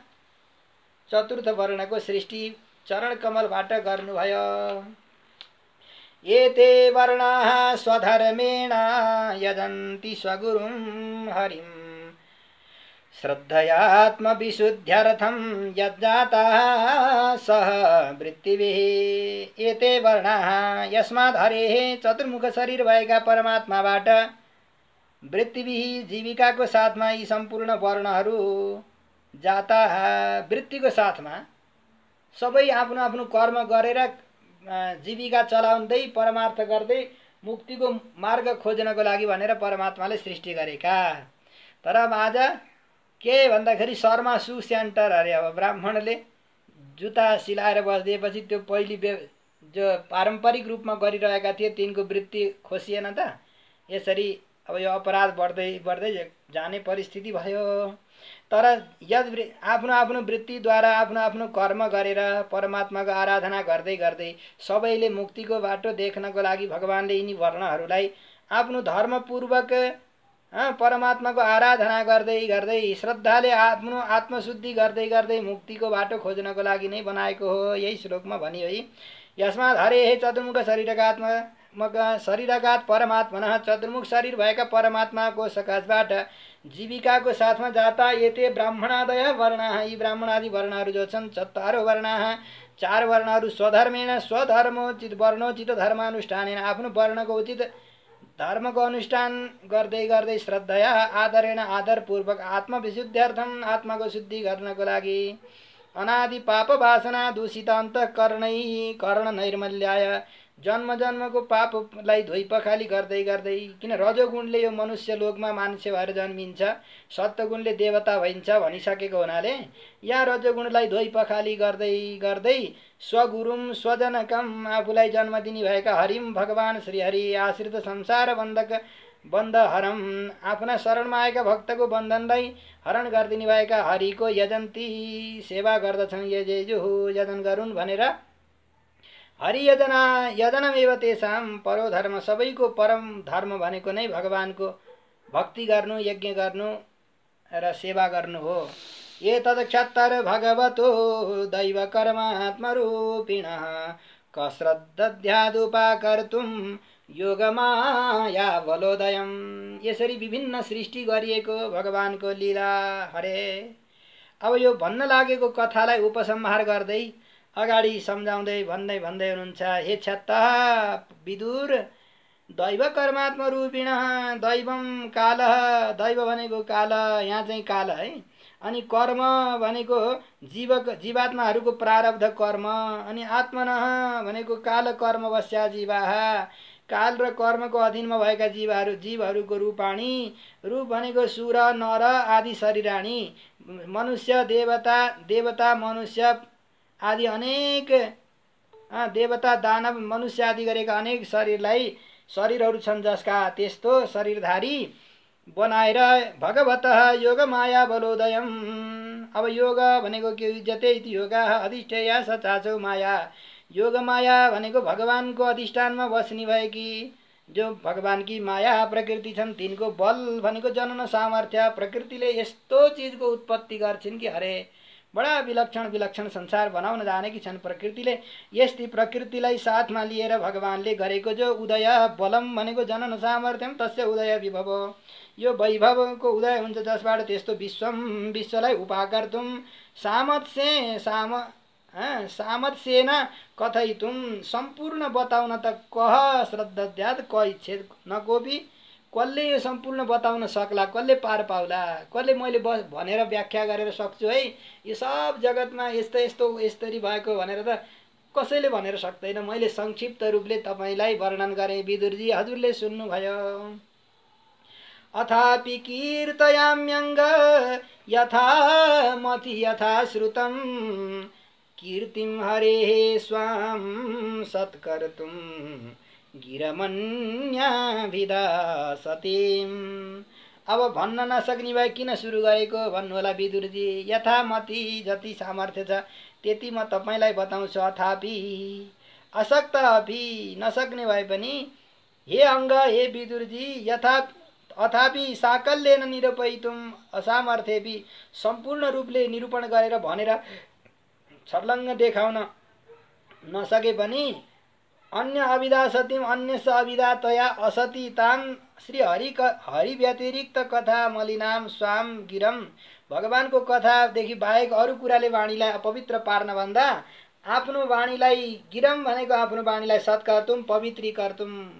चतुर्थ वर्णको सृष्टि चरण कमलबाट गर्नुभयो। एते वर्णाः स्वधर्मेण यजन्ति स्वगुरुं हरिं श्रद्धयात्मविशुद्ध्यर्थं यज्जाताः सह वृत्तिभिः। एते वर्णाः यस्माद् हरेः चतुर्मुख शरीर भएका परमात्माबाट वृत्तिभिः जीविकाको साथमा यी सम्पूर्ण वर्णहरू जाताः वृत्तिको साथमा सबै आफ्नो आफ्नो कर्म गरेर जीविका चलाउँदै परमार्थ गर्दै मुक्तिको मार्ग खोज्नको लागि भनेर परमात्माले सृष्टि गरेका। तर अब आज के भन्दाखेरि शर्मा सु सेन्टर अरे अब ब्राह्मणले जुत्ता सिलाएर बसिदिएपछि त्यो पहिले जो पारम्परिक रूपमा गरिरहेका थिए तिनको वृत्ति खोसिएन त। यसरी अब यो अपराध बढ्दै बढ्दै जाने परिस्थिति भयो। तर यद आफ्नो आफ्नो वृत्तिद्वारा आफ्नो आफ्नो कर्म गरेर परमात्माको आराधना गर्दै गर्दै सबैले मुक्तिको बाटो देख्नको लागि भगवानले यिनी वर्णहरूलाई आफ्नो धर्मपूर्वक परमात्माको आराधना गर्दै गर्दै श्रद्धाले आफ्नो आत्मशुद्धि गर्दै गर्दै मुक्तिको बाटो खोज्नको लागि नै बनाएको हो। यही श्लोकमा भनियो है, यस्मात् हरेः चतुर्मुख शरीरकात् परमात्मनः चतुर्मुख शरीर भएका परमात्माको सकाशबाट जीविकाको साथमा जाता एते ब्राह्मणादय वर्णाः, यी ब्राह्मणादि वर्णहरू जो छन् चत्वारो वर्णाः, चार वर्णहरू स्वधर्मेण स्वधर्मोचित वर्णोचित धर्मानुष्ठानेन आफ्नो वर्णको उचित धर्मको अनुष्ठान गर्दै गर्दै श्रद्धया आदरेण आदरपूर्वक आत्मविशुद्ध्यर्थम आत्माको शुद्धि गर्नको लागि अनादि पाप वासना दूषित अन्तःकरणै कर्ण नैर्मल्याय जन्म जन्मको पापलाई धोइ पखाली गर्दै गर्दै, किन रजोगुणले यो मनुष्य लोकमा मान्छे भएर जन्मिन्छ, सत्वगुणले देवता भइन्छ भनिसकेको हुनाले यहाँ रजोगुणलाई धोइ पखाली गर्दै गर्दै स्वगुरुम स्वजनकम आफूलाई जन्म दिने भएका हरिम भगवान श्रीहरि आश्रित संसार बन्ध हरम आफ्ना शरणमा आएका भक्तको बन्धनलाई हरण गरिदिने भएका हरिको यजन्ती सेवा गर्दछन्। यजेजुहु यजन गरून् भनेर हरि यजनमेव तेषां परो धर्म, सबैको परम धर्म भनेको नै भगवानको भक्ति गर्नु, यज्ञ गर्नु र सेवा गर्नु हो। एतदक्षत्तर भगवतो दैव कर्मात्मरूपिणः कसृद्दध्यादुपाकर्तुं योगमाया बलोदयम्। यसरी विभिन्न सृष्टि गरिएको भगवानको लीला हरे। अब यो भन्न लागेको कथालाई उपसंहार गर्दै अगाडि सम्झाउँदै भन्दै हुनुहुन्छ, हे क्षत्ता विदुर दैव कर्मात्म रूपिण दैवम काल, दैव भनेको काल, यहाँ चाहिँ काल है, अनि कर्म भनेको जीवात्माहरूको प्रारब्ध कर्म, अनि आत्मनः भनेको काल कर्मवश्या जीवाः काल र कर्मको अधीनमा भएका जीवहरूको रूपाणी, रूप भनेको सुर नर आदि शरीराणी, मनुष्य देवता मनुष्य आदि अनेक देवता दानव मनुष्य आदि गरेका अनेक शरीरहरू छन् जसका त्यस्तो शरीरधारी बनाएर भगवतः योग माया बलोदयम। अब योग भनेको के युज्यते इति योगाः अधिष्ठेया सचाचो माया, योग माया भनेको भगवानको अधिष्ठानमा बस्ने भएकी जो भगवानकी माया प्रकृति छन् तिनको बल भनेको जनन सामर्थ्य। प्रकृतिले यस्तो चिजको उत्पत्ति गर्छिन् कि अरे बडा विलक्षण संसार बनाउन जानेकी छन् प्रकृतिले। यस्तै प्रकृतिलाई साथमा लिएर भगवानले गरेको जो उदय बलम भनेको जनन सामर्थ्यम तस्य उदय विभव, यो वैभवको उदय हुन्छ जसबाट त्यस्तो विश्वलाई उपाकर्तुम सामर्थ्येन कथयितुम सम्पूर्ण बताउन त कह श्रद्धाद्यात् क इच्छेद न कोपी, कसले यो सम्पूर्ण बताउन सक्ला, कसले पार पाउला, कसले मैले बस भनेर व्याख्या गरेर सक्छु है यो सब जगतमा यस्तो यस्तो यसरी भएको भनेर त कसैले भनेर सक्दैन। मैले संक्षिप्त रूपले तपाईलाई वर्णन गरेँ विदुरजी, हजुरले सुन्नुभयो। अथापि कीर्तयाम्यङ्ग यथा मति यथा श्रुतं कीर्तिं हरेः स्वां सत्कर्तुं गिरमन्याभिधासतिम्। अब भन्न नसक्ने भए किन सुरु गरेको भन्नुहोला विदुरजी। यथामति जति सामर्थ्य छ त्यति म तपाईलाई बताउँछु। अथापि अशक्त अपि नसक्ने भए पनि हे अङ्ग हे विदुरजी अथापि साकल्येन निरूपयितुम् असामर्थ्येपि सम्पूर्ण रूपले निरूपण गरेर भनेर छर्लङ्ग देखाउन नसके पनि अन्य अविधा सतीम अन्य अविधा तया असति ताम श्री हरि व्यतिरिक्त कथा मलिनाम स्वाम गिरम। भगवानको कथादेखि बाहेक अरू कुराले वाणीलाई अपवित्र पार्न भन्दा आफ्नो वाणीलाई गिरम भनेको आफ्नो वाणीलाई सत्कर्तुम पवित्रीकर्तुम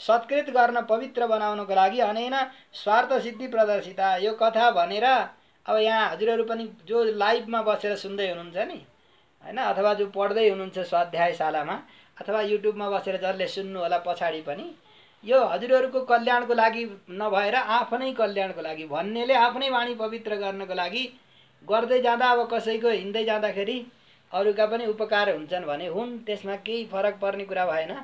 सत्कृत गर्न पवित्र बनाउनको लागि अनेन स्वार्थ सिद्धि प्रदर्शिता। यो कथा भनेर अब यहाँ हजुरहरू पनि जो लाइभमा बसेर सुन्दै हुनुहुन्छ नि हैन, अथवा जो पढ्दै हुनुहुन्छ स्वाध्यायशालामा अथवा युट्युबमा बसेर जसले सुन्नु होला पछाडि पनि, यो हजुरहरूको कल्याणको लागि नभएर आफ्नै कल्याणको लागि भन्नेले आफ्नै वाणी पवित्र गर्नको लागि गर्दै जाँदा अब कसैको हिँड्दै जाँदाखेरि अरूका पनि उपकार हुन्छन् भने हुन्, त्यसमा केही फरक पर्ने कुरा भएन।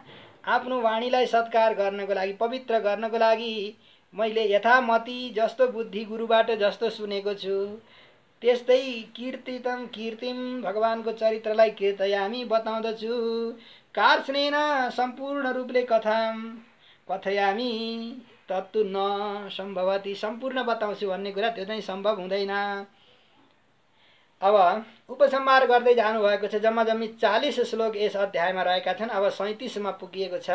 आफ्नो वाणीलाई सत्कार गर्नको लागि पवित्र गर्नको लागि मैले यथामति जस्तो बुद्धि गुरुबाट जस्तो सुनेको छु त्यस्तै कीर्तिम भगवानको चरित्रलाई कीर्तयामी बताउँदछु। कार्ष्णेन सम्पूर्ण रूपले कथयामी तत्तु न सम्भवति। सम्पूर्ण बताउँछु भन्ने कुरा त्यो चाहिँ सम्भव हुँदैन। अब उपसंहार गर्दै जानुभएको छ। जम्मा जम्मी 40 श्लोक यस अध्यायमा रहेका छन्। अब 37 मा पुगिएको छ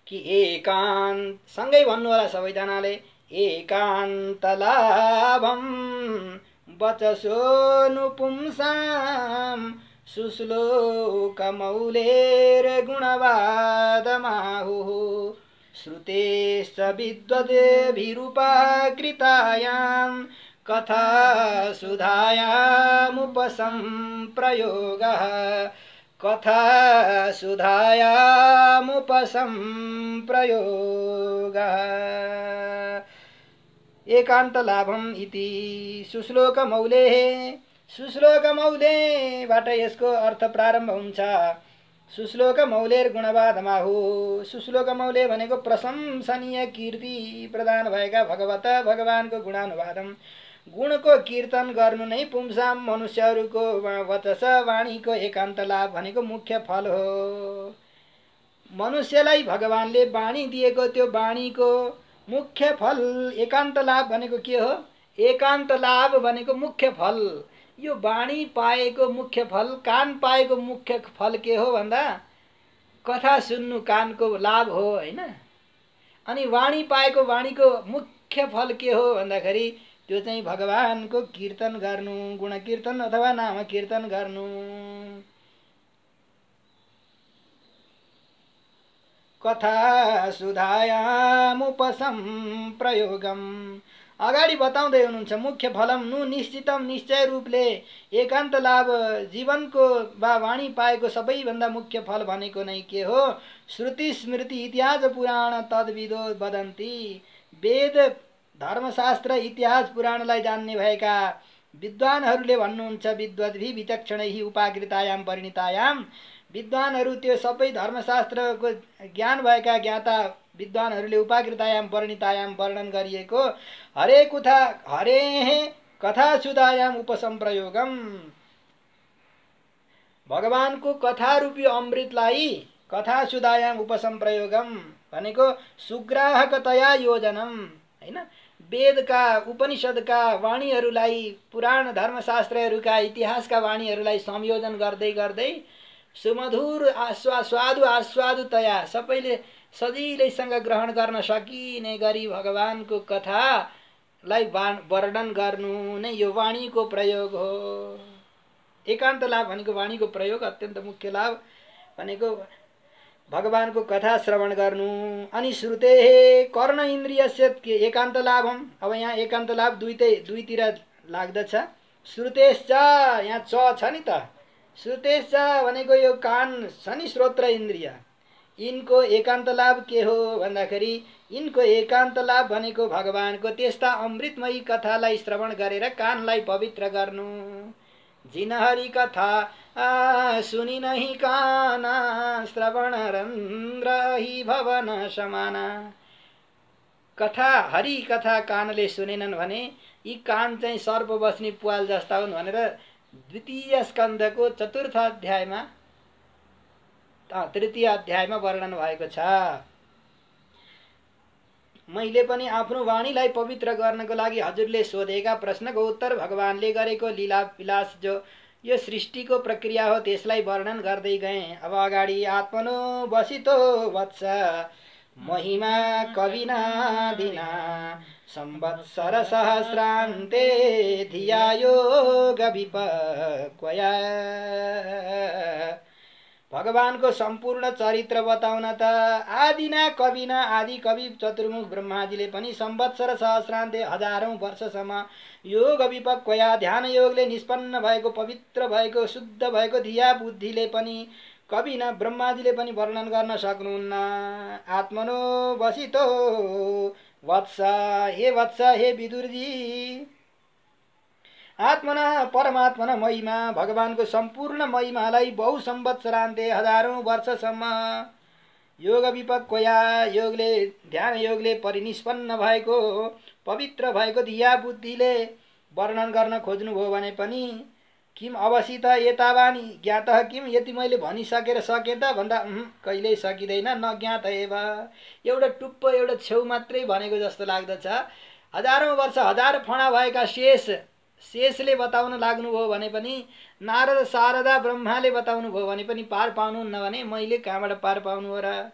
कि एकान्त सँगै भन्नु होला सबैजनाले एकान्त लाभम वचसोनुपुंसां सुश्लोकमौलेर गुणवादमाहुः श्रुतेश्च विद्वद्भिरुपाकृतायां कथा सुधायामुपसंप्रयोगः कथा सुधायामुपसंप्रयोगः। एकान्त लाभम इति सुश्लोकमौलेः। सुश्लोकमौलेबाट यसको अर्थ प्रारम्भ हुन्छ। सुश्लोकमौलेर गुणवादमाहु। सुश्लोकमौले भनेको प्रशंसनीय कीर्ति प्रदान भएका भगवानको गुणानुवादम गुणको कीर्तन गर्नु नै पुंसाम मनुष्यहरूको वचस वाणीको एकान्त लाभ भनेको मुख्य फल हो। मनुष्यलाई भगवानले वाणी दिएको त्यो वाणीको मुख्य फल एकान्त लाभ भनेको के हो? एकान्त लाभ भनेको मुख्य फल। यो वाणी पाएको मुख्य फल, कान पाएको मुख्य फल के हो भन्दा कथा सुन्नु कानको लाभ हो हैन। अनि वाणी पाएको वाणीको मुख्य फल के हो भन्दाखेरि त्यो चाहिँ भगवानको कीर्तन गर्नु, गुण कीर्तन अथवा नाम कीर्तन गर्नु। कथा सुधायामुपसंप्रयोगम अगाडि बताउँदै हुनुहुन्छ मुख्य फलम नु निश्चितम निश्चय रूपले एकान्त लाभ जीवनको वा वाणी पाएको सबैभन्दा मुख्य फल भनेको नै के हो? श्रुति स्मृति इतिहास पुराण तद्विदो वदन्ति। वेद धर्मशास्त्र इतिहास पुराणलाई जान्ने भएका विद्वानहरूले भन्नुहुन्छ विद्वद्भि विचक्षणैः उपाकृतायाम परिणितायाम। विद्वानहरू त्यो सबै धर्मशास्त्रको ज्ञान भएका ज्ञाता विद्वानहरूले उपाकृतायाम वर्णितायाम वर्णन गरिएको हरे कथा सुधायाम उपसंप्रयोगम भगवानको कथा रूपी अमृतलाई कथा सुधायाम उपसंप्रयोगम भनेको सुग्राहकतया योजनम हैन। वेदका उपनिषदका वाणीहरूलाई पुराण धर्मशास्त्रहरूका इतिहासका वाणीहरूलाई संयोजन गर्दै गर्दै सुमधुर स्वादु आस्वादुतया सबैले सजिलैसँग ग्रहण गर्न सकिने गरी भगवानको कथालाई वर्णन गर्नु नै यो वाणीको प्रयोग हो। एकान्त लाभ भनेको वाणीको प्रयोग, अत्यन्त मुख्य लाभ भनेको भगवानको कथा श्रवण गर्नु। अनि श्रुते कर्ण इन्द्रियस्य एकान्त लाभम। अब यहाँ एकान्त लाभ दुईतिर लाग्दछ। श्रुतेश्च यहाँ च छ नि त। श्रुतेश्च भनेको यो कान छ नि, श्रोत्र इन्द्रिय, यिनको एकान्त लाभ के हो भन्दाखेरि यिनको एकान्त लाभ भनेको भगवानको त्यस्ता अमृतमयी कथालाई श्रवण गरेर कानलाई पवित्र गर्नु। जिनहरि कथा सुनि नहीं काना, श्रवण रन्ध्र ही भवन समाना। कथा हरि कथा कानले सुनेनन् भने यी कान चाहिँ सर्प बस्ने पुवाल जस्ता हुन् भनेर द्वितीय स्कन्धको चतुर्थ अध्यायमा तृतीय अध्यायमा वर्णन भएको छ। मैले पनि आफ्नो वाणीलाई पवित्र गर्नको लागि हजुरले सोधेका प्रश्नको उत्तर भगवानले गरेको लीला विलास जो यो सृष्टिको प्रक्रिया हो त्यसलाई वर्णन गर्दै गएँ। अब अगाडि आत्मनो वसितो वत्स महिमा कविना दिना, संवत्सर सहस्रान्ते धिया योग विपक्वया। भगवानको सम्पूर्ण चरित्र बताउन त आदिना कविना आदि कवि चतुर्मुख ब्रह्माजीले पनि संवत्सर सहस्रान्ते हजारौं वर्षसम्म योग विपक्वया ध्यान योगले निष्पन्न भएको पवित्र भएको शुद्ध भएको धिया बुद्धिले पनि कविना ब्रह्माजीले पनि वर्णन गर्न सक्नुहुन्न। आत्मनो वसितो वत्स, हे वत्स, हे विदुरजी, आत्मना परमात्मना महिमा भगवानको सम्पूर्ण महिमालाई बहु संवत्सरान्ते हजारौं वर्षसम्म योग विपक्वया योगले ध्यान योगले परिनिष्पन्न भएको पवित्र भएको धिया बुद्धिले वर्णन गर्न खोज्नुभयो भने पनि किम अवसित एतावानी ज्ञातः किम, यति मैले भनिसकेर सके त भन्दा कहिल्यै सकिँदैन, नज्ञात एव। एउटा टुप्प एउटा छेउ मात्रै भनेको जस्तो लाग्दछ। हजारौं वर्ष हजार फणा भएका शेषले बताउन लाग्नुभयो भने पनि, नारद शारदा ब्रह्माले बताउनु भयो भने पनि पार पाउनुहुन्न भने मैले कहाँबाट पार पाउनु हो र।